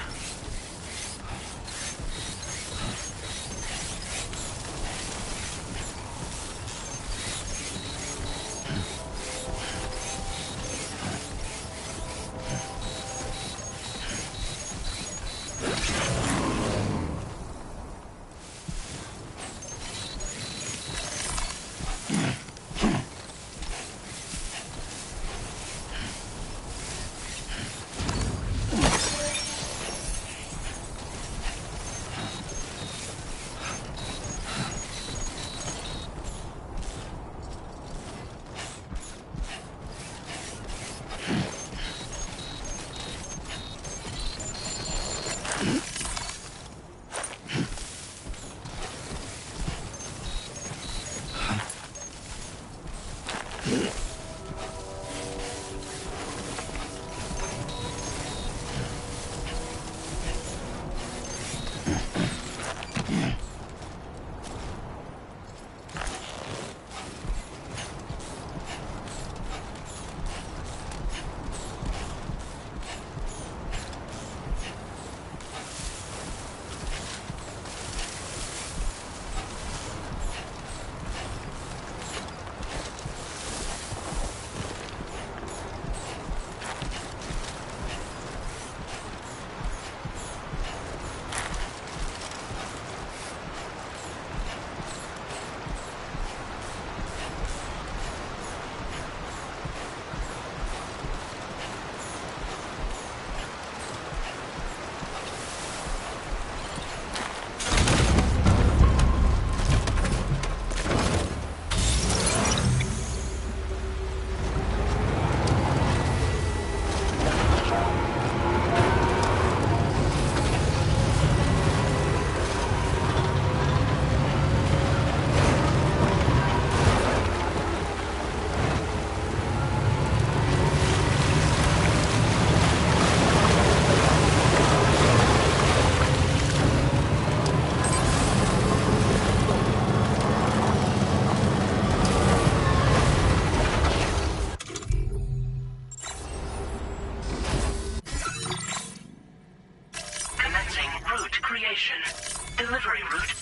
Delivery route.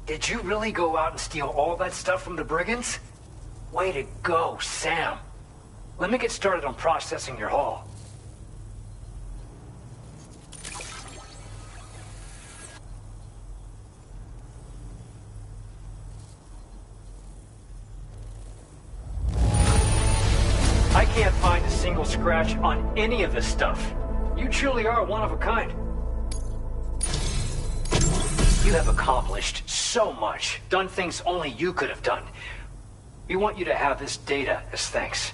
Did you really go out and steal all that stuff from the brigands? Way to go, Sam. Let me get started on processing your haul. I can't find a single scratch on any of this stuff. You truly are one of a kind. You have accomplished so much, done things only you could have done. We want you to have this data as thanks.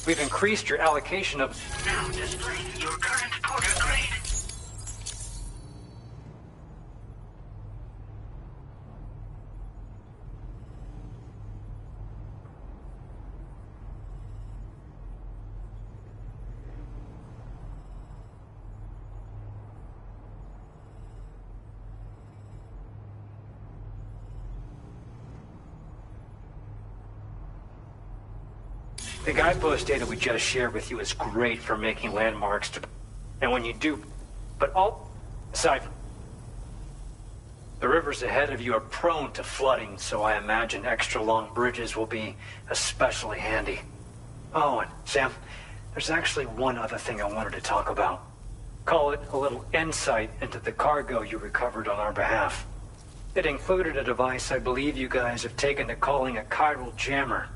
We've increased your allocation of... Now displaying your current porter grade. The guidepost data we just shared with you is great for making landmarks to... And when you do... But all... Aside... The rivers ahead of you are prone to flooding, so I imagine extra long bridges will be especially handy. Oh, and Sam, there's actually one other thing I wanted to talk about. Call it a little insight into the cargo you recovered on our behalf. It included a device I believe you guys have taken to calling a chiral jammer.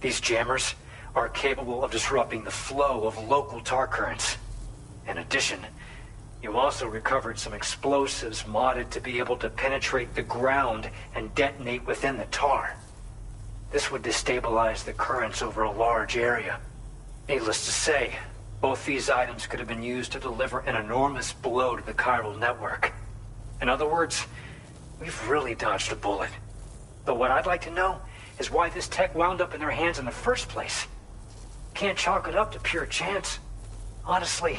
These jammers are capable of disrupting the flow of local tar currents. In addition, you also recovered some explosives modded to be able to penetrate the ground and detonate within the tar. This would destabilize the currents over a large area. Needless to say, both these items could have been used to deliver an enormous blow to the chiral network. In other words, we've really dodged a bullet. But what I'd like to know is why this tech wound up in their hands in the first place. Can't chalk it up to pure chance. Honestly,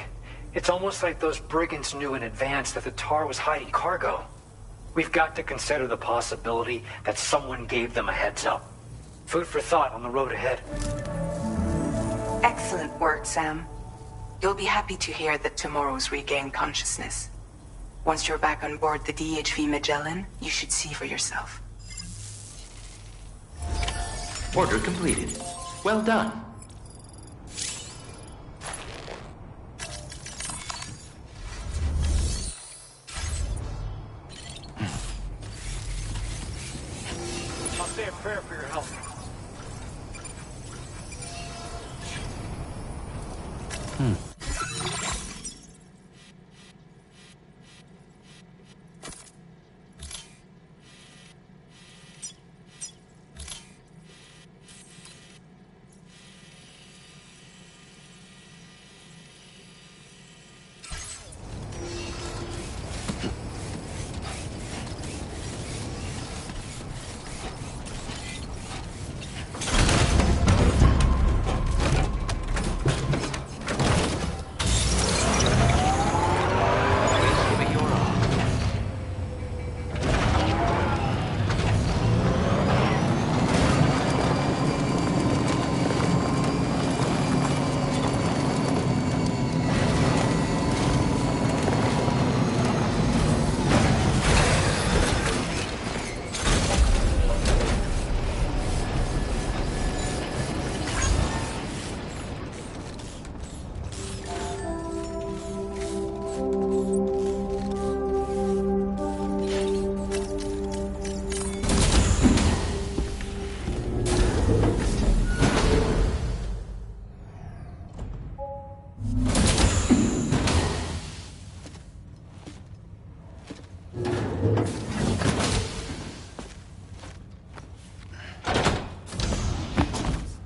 it's almost like those brigands knew in advance that the tar was hiding cargo. We've got to consider the possibility that someone gave them a heads up. Food for thought on the road ahead. Excellent work, Sam. You'll be happy to hear that tomorrow's regained consciousness. Once you're back on board the DHV Magellan, you should see for yourself. Order completed. Well done. I'll say a prayer for your help.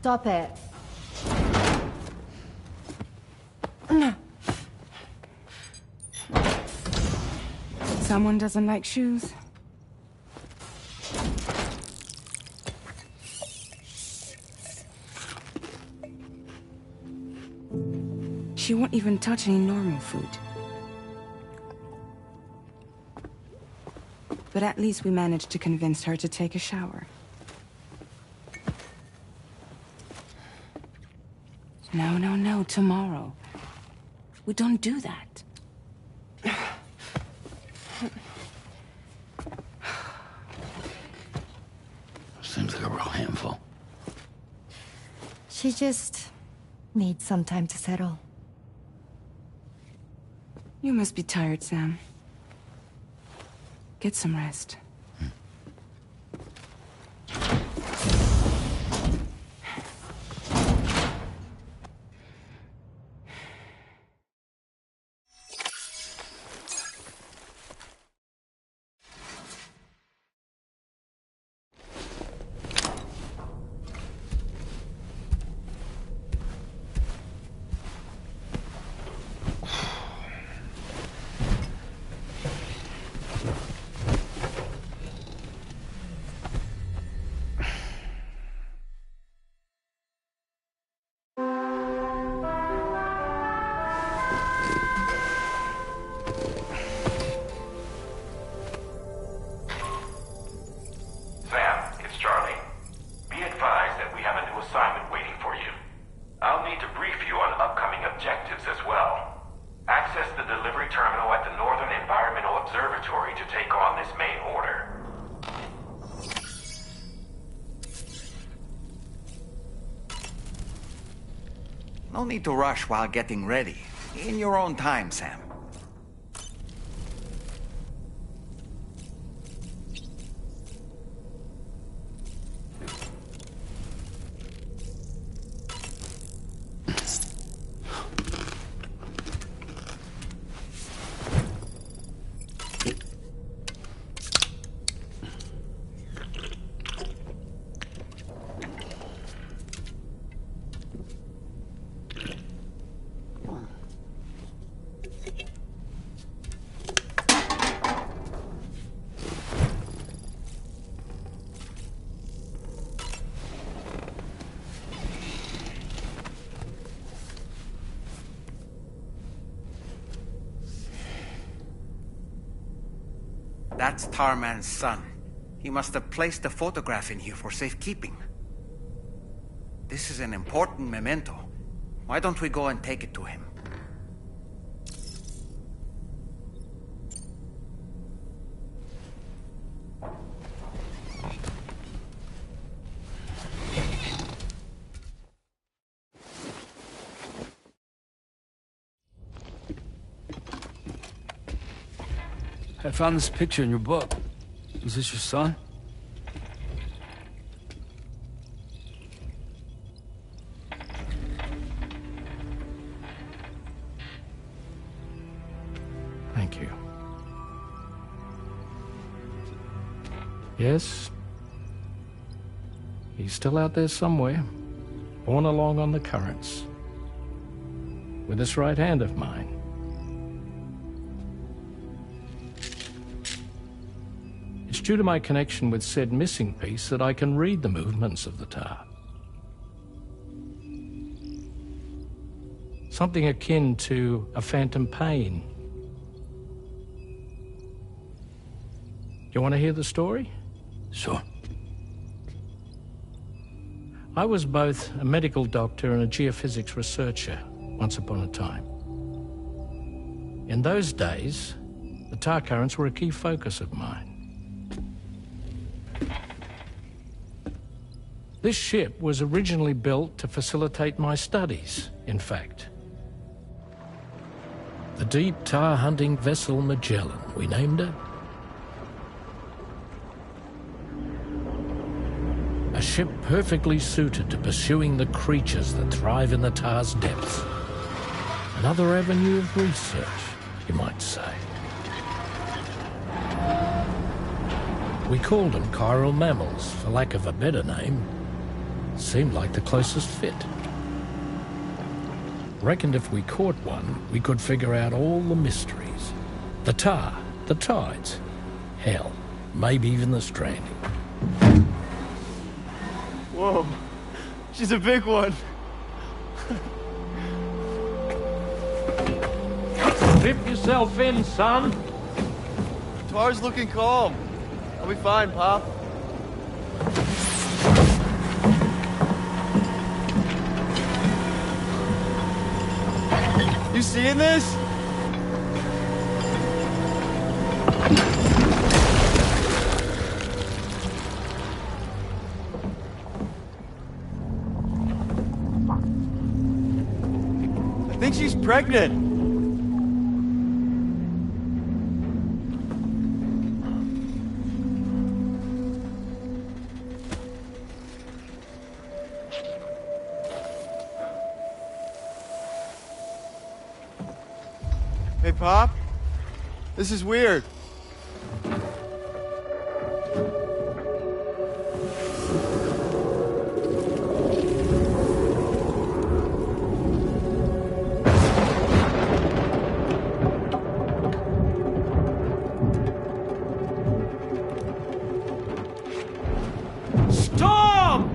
Stop it. No. Someone doesn't like shoes. She won't even touch any normal food. But at least we managed to convince her to take a shower. No, tomorrow. We don't do that. Seems like a real handful. She just needs some time to settle. You must be tired, Sam. Get some rest. No need to rush while getting ready. In your own time, Sam. That's Tarman's son. He must have placed the photograph in here for safekeeping. This is an important memento. Why don't we go and take it to him? I found this picture in your book. Is this your son? Thank you. Yes. He's still out there somewhere, borne along on the currents, with this right hand of mine. It's due to my connection with said missing piece that I can read the movements of the tar. Something akin to a phantom pain. You want to hear the story? Sure. I was both a medical doctor and a geophysics researcher once upon a time. In those days, the tar currents were a key focus of mine. This ship was originally built to facilitate my studies, in fact. The deep tar hunting vessel Magellan, we named it. A ship perfectly suited to pursuing the creatures that thrive in the tar's depths. Another avenue of research, you might say. We called them chiral mammals, for lack of a better name. Seemed like the closest fit. Reckoned if we caught one, we could figure out all the mysteries. The tar, the tides, hell, maybe even the stranding. Whoa, she's a big one. Dip yourself in, son. Tar's looking calm. I'll be fine, Pop. You seeing this? I think she's pregnant. Hey, Pop? This is weird. Stop!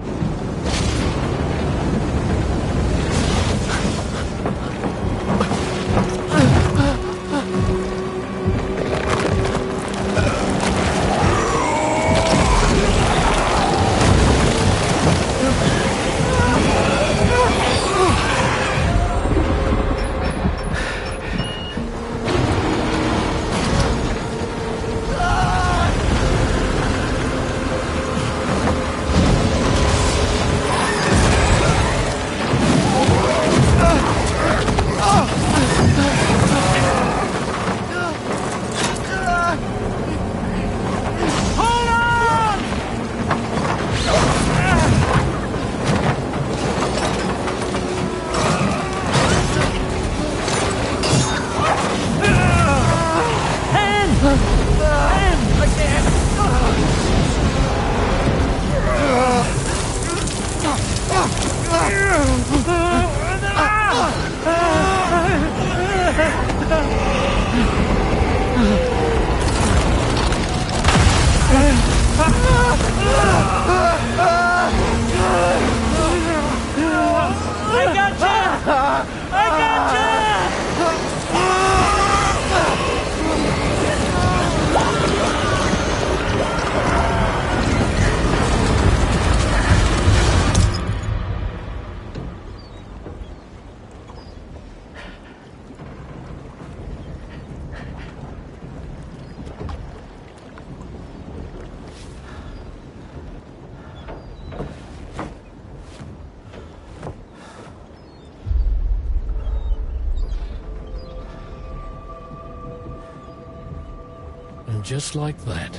And just like that,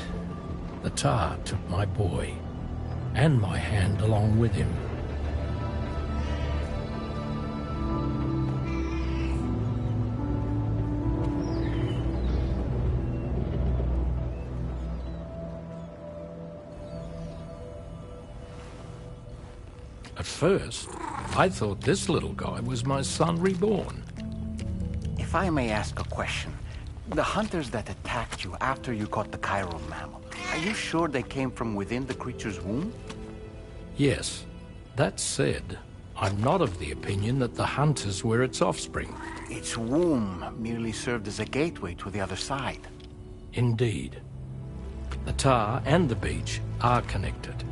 the tar took my boy, and my hand along with him. At first, I thought this little guy was my son reborn. If I may ask a question, the hunters that attacked you after you caught the chiral mammal, are you sure they came from within the creature's womb? Yes. That said, I'm not of the opinion that the hunters were its offspring. Its womb merely served as a gateway to the other side. Indeed. The tar and the beach are connected.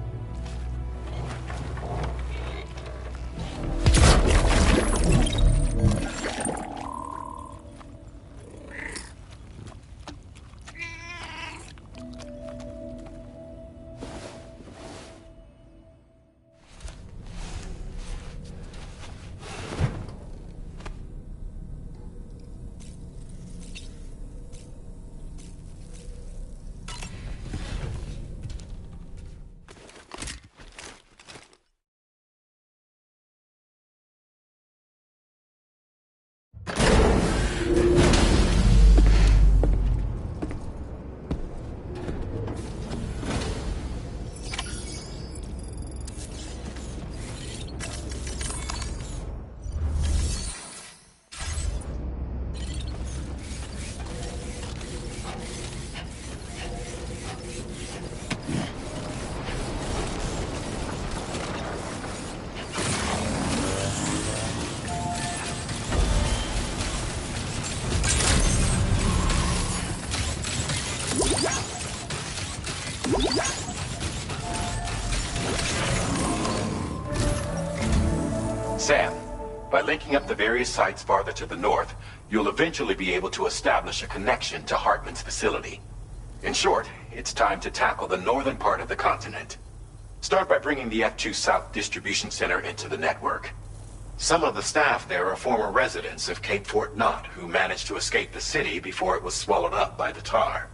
By linking up the various sites farther to the north, you'll eventually be able to establish a connection to Hartman's facility. In short, it's time to tackle the northern part of the continent. Start by bringing the F2 South Distribution Center into the network. Some of the staff there are former residents of Cape Fort Knott who managed to escape the city before it was swallowed up by the tar.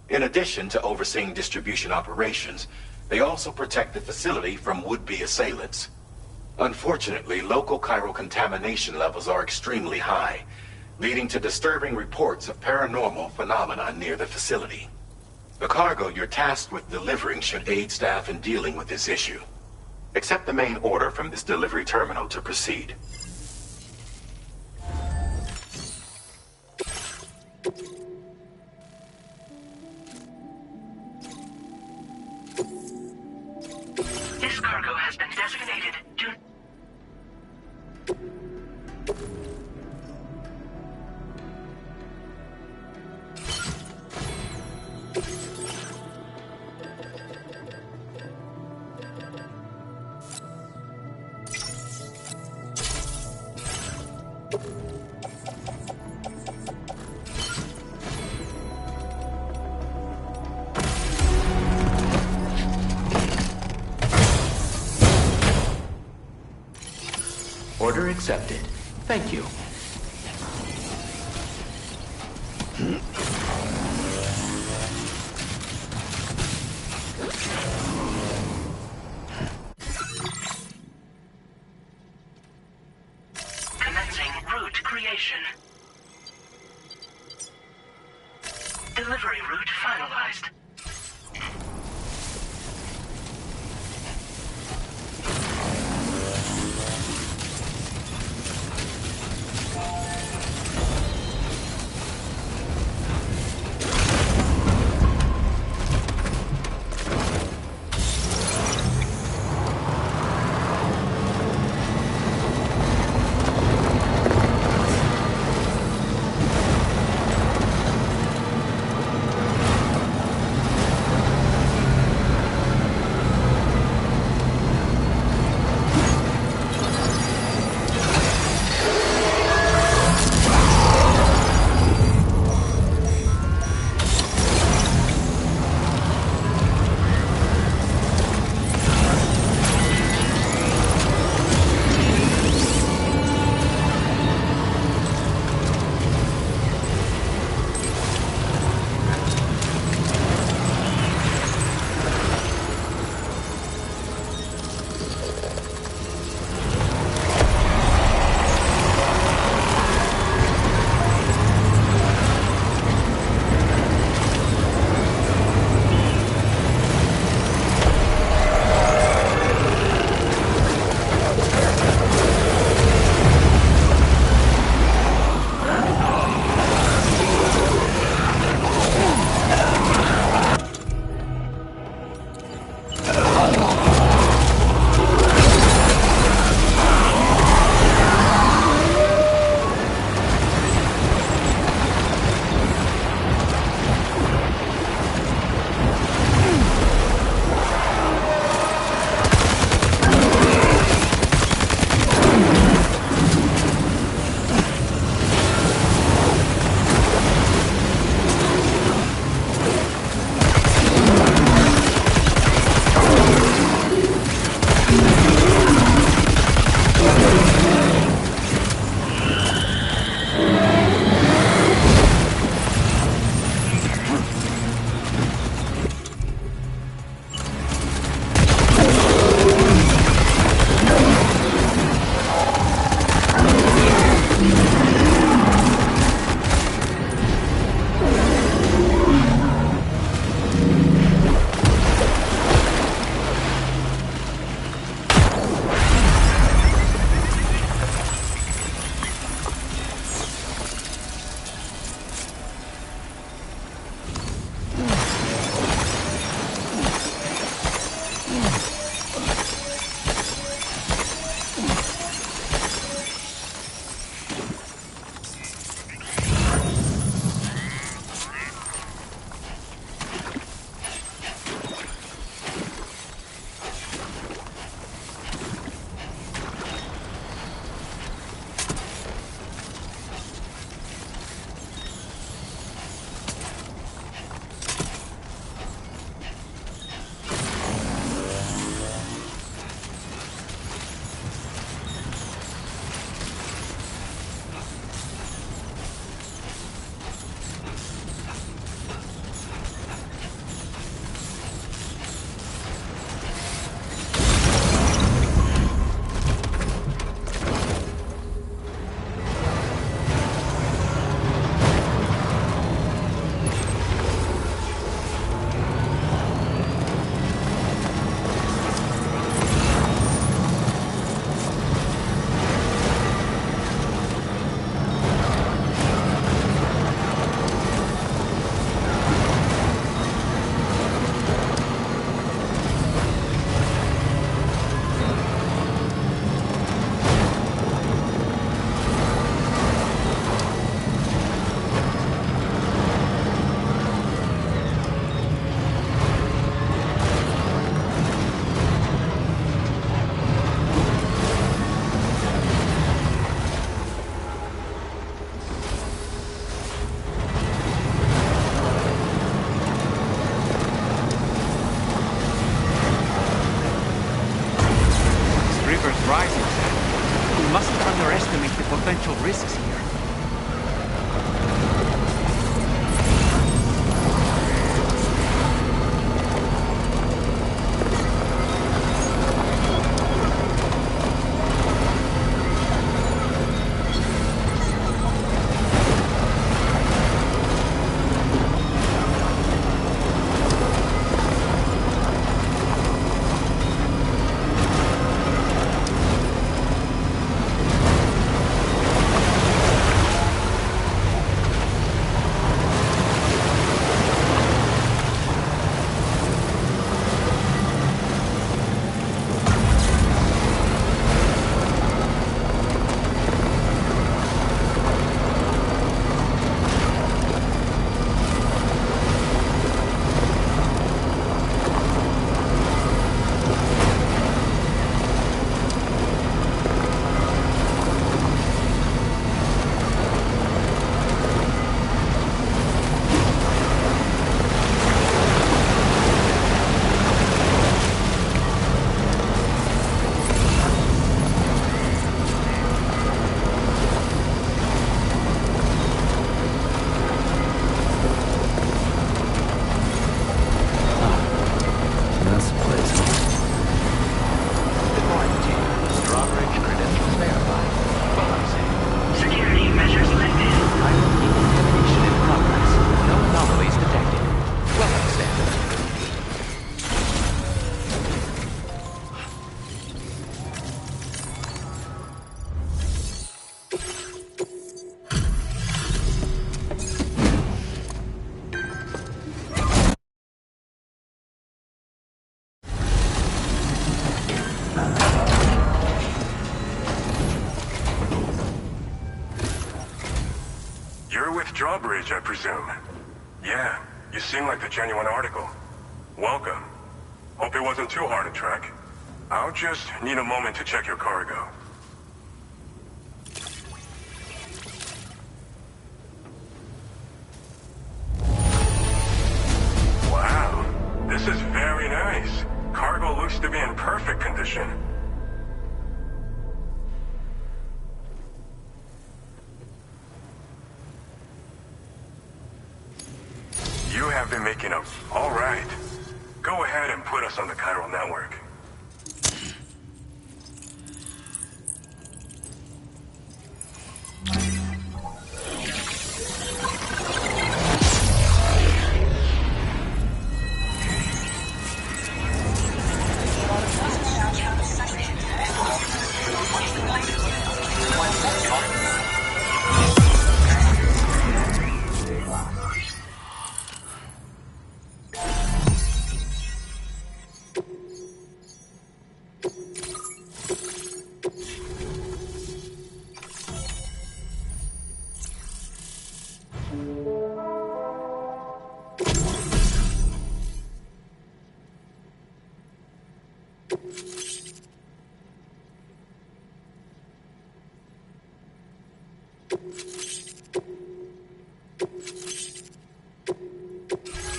In addition to overseeing distribution operations, they also protect the facility from would-be assailants. Unfortunately, local chiral contamination levels are extremely high, leading to disturbing reports of paranormal phenomena near the facility. The cargo you're tasked with delivering should aid staff in dealing with this issue. Accept the main order from this delivery terminal to proceed. This cargo has been designated to... Order accepted. Thank you. Commencing route creation. Delivery route finalized. mustn't underestimate the potential risks here. Drawbridge, I presume. Yeah, you seem like the genuine article. Welcome. Hope it wasn't too hard to track. I'll just need a moment to check your cargo. Wow, this is very nice. Cargo looks to be in perfect condition. You have been making them. All right. Go ahead and put us on the chiral network.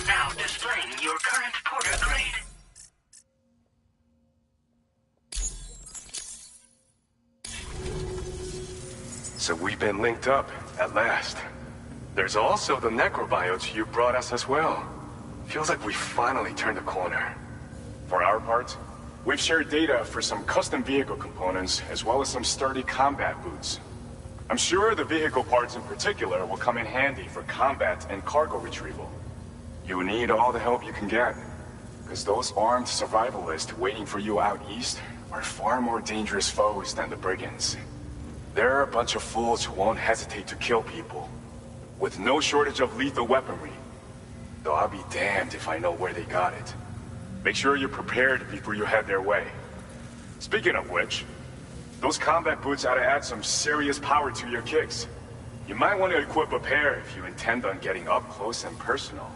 Now displaying your current porter grade. So we've been linked up, at last. There's also the necrobiotes you brought us as well. Feels like we finally turned a corner. For our part, we've shared data for some custom vehicle components, as well as some sturdy combat boots. I'm sure the vehicle parts in particular will come in handy for combat and cargo retrieval. You need all the help you can get, because those armed survivalists waiting for you out east are far more dangerous foes than the brigands. They're a bunch of fools who won't hesitate to kill people, with no shortage of lethal weaponry. Though I'll be damned if I know where they got it. Make sure you're prepared before you head their way. Speaking of which, those combat boots ought to add some serious power to your kicks. You might want to equip a pair if you intend on getting up close and personal.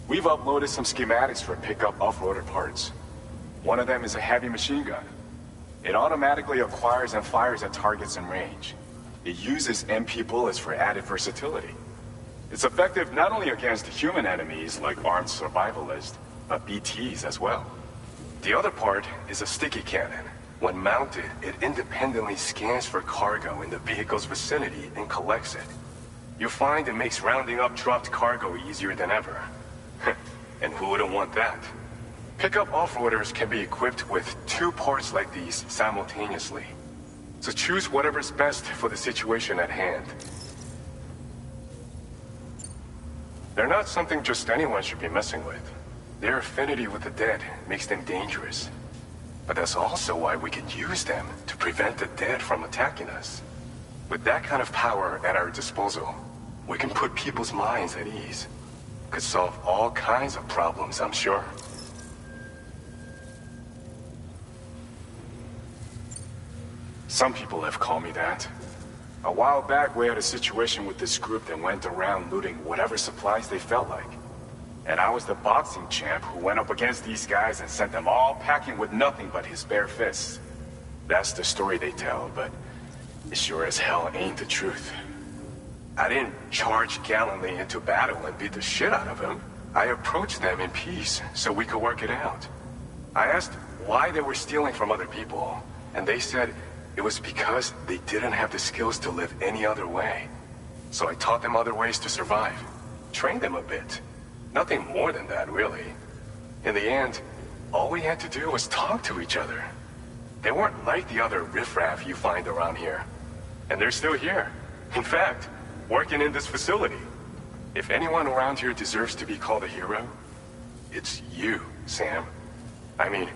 We've uploaded some schematics for pickup off-roader parts. One of them is a heavy machine gun. It automatically acquires and fires at targets in range. It uses MP bullets for added versatility. It's effective not only against human enemies like armed survivalists, but BTs as well. The other part is a sticky cannon. When mounted, it independently scans for cargo in the vehicle's vicinity and collects it. You'll find it makes rounding up dropped cargo easier than ever. And who wouldn't want that? Pickup off-roaders can be equipped with 2 parts like these simultaneously. So choose whatever's best for the situation at hand. They're not something just anyone should be messing with. Their affinity with the dead makes them dangerous. But that's also why we can use them to prevent the dead from attacking us. With that kind of power at our disposal, we can put people's minds at ease. Could solve all kinds of problems, I'm sure. Some people have called me that. A while back, we had a situation with this group that went around looting whatever supplies they felt like. And I was the boxing champ who went up against these guys and sent them all packing with nothing but his bare fists. That's the story they tell, but it sure as hell ain't the truth. I didn't charge gallantly into battle and beat the shit out of them. I approached them in peace so we could work it out. I asked why they were stealing from other people, and they said it was because they didn't have the skills to live any other way. So I taught them other ways to survive, trained them a bit. Nothing more than that, really. In the end, all we had to do was talk to each other. They weren't like the other riffraff you find around here. And they're still here. In fact, working in this facility. If anyone around here deserves to be called a hero, it's you, Sam. I mean,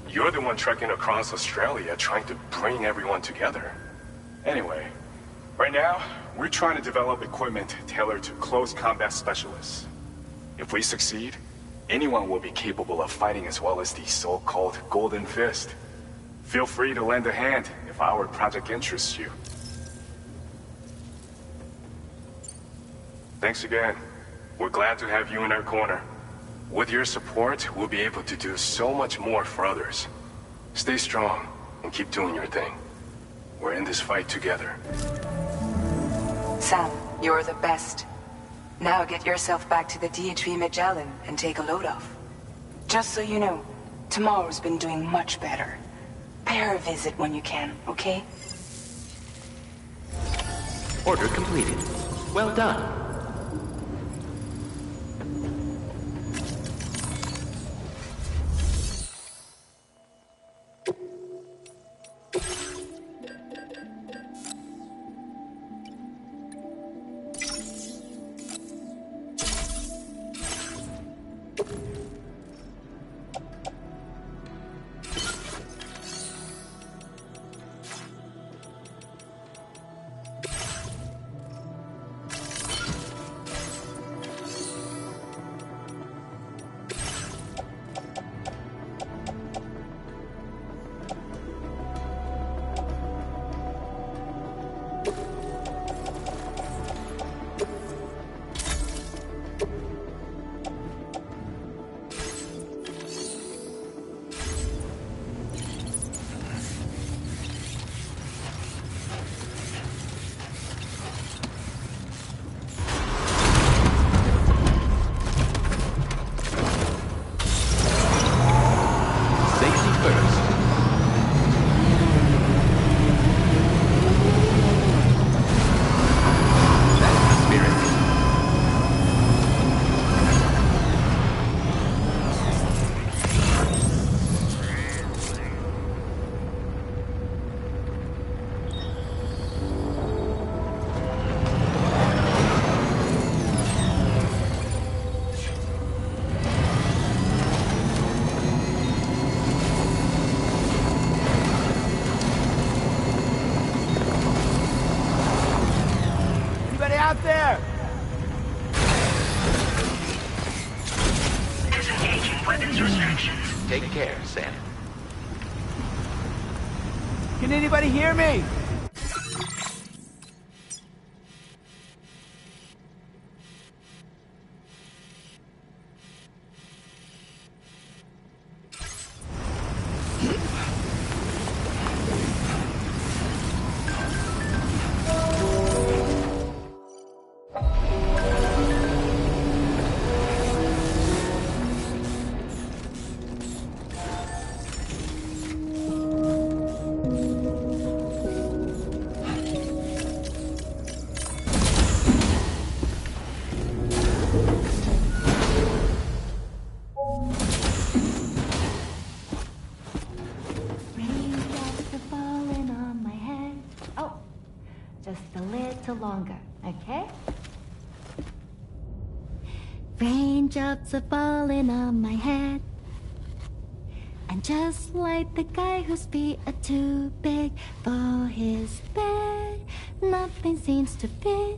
you're the one trekking across Australia trying to bring everyone together. Anyway, right now, we're trying to develop equipment tailored to close combat specialists. If we succeed, anyone will be capable of fighting as well as the so-called Golden Fist. Feel free to lend a hand if our project interests you. Thanks again. We're glad to have you in our corner. With your support, we'll be able to do so much more for others. Stay strong and keep doing your thing. We're in this fight together. Sam, you're the best. Now get yourself back to the DHV Magellan and take a load off. Just so you know, Tomorrow's been doing much better. Pay her a visit when you can, okay? Order completed. Well done. Take care, Sam. Can anybody hear me? longer, okay? Raindrops are falling on my head. And just like the guy whose feet are too big for his bed, nothing seems to fit.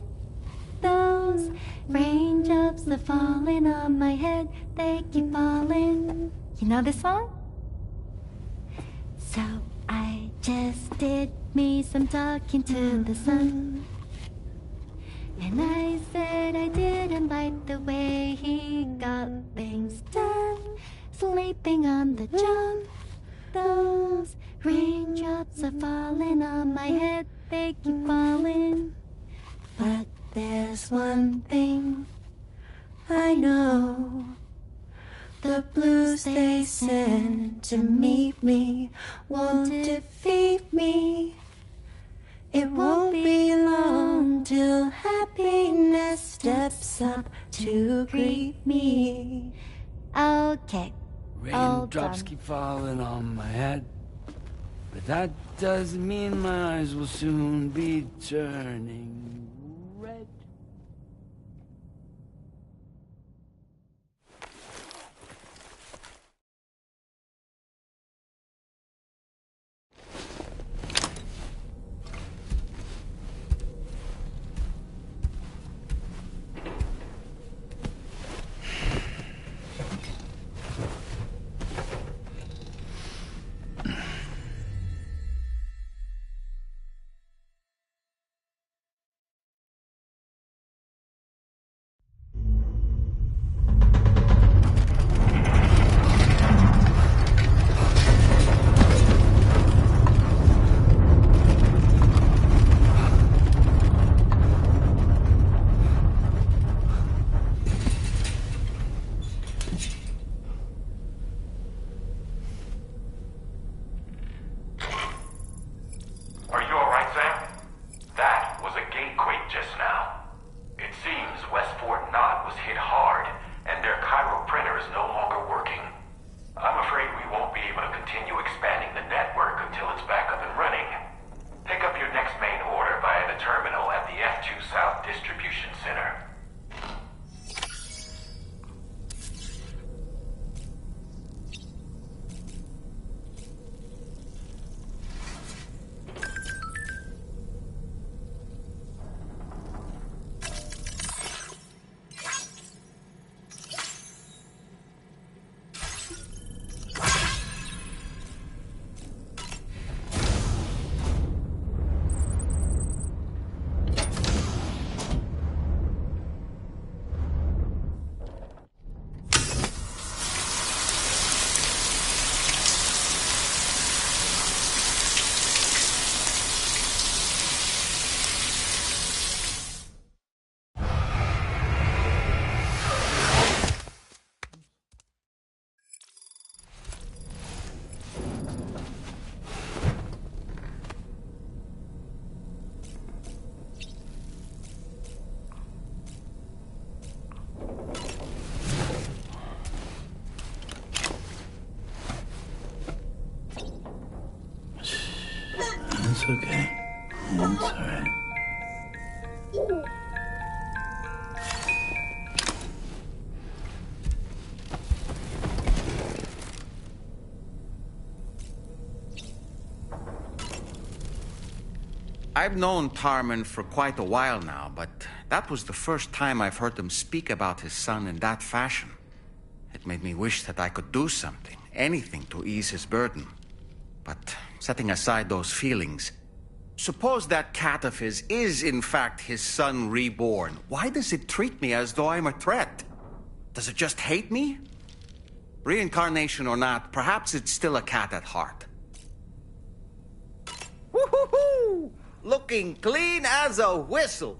Those raindrops are falling on my head, they keep falling. You know this song? So I just did me some talking to the sun. And I said I didn't like the way he got things done. Sleeping on the job. Those raindrops are falling on my head, they keep falling. But there's one thing I know. The blues they send to meet me won't defeat me. It won't be long till happiness steps up to greet me. Okay. Raindrops keep falling on my head. But that doesn't mean my eyes will soon be turning red. It's okay. It's alright. I've known Tarman for quite a while now, but that was the first time I've heard him speak about his son in that fashion. It made me wish that I could do something, anything to ease his burden. But setting aside those feelings, suppose that cat of his is in fact his son reborn. Why does it treat me as though I'm a threat? Does it just hate me? Reincarnation or not, perhaps it's still a cat at heart. Woo-hoo-hoo! Looking clean as a whistle.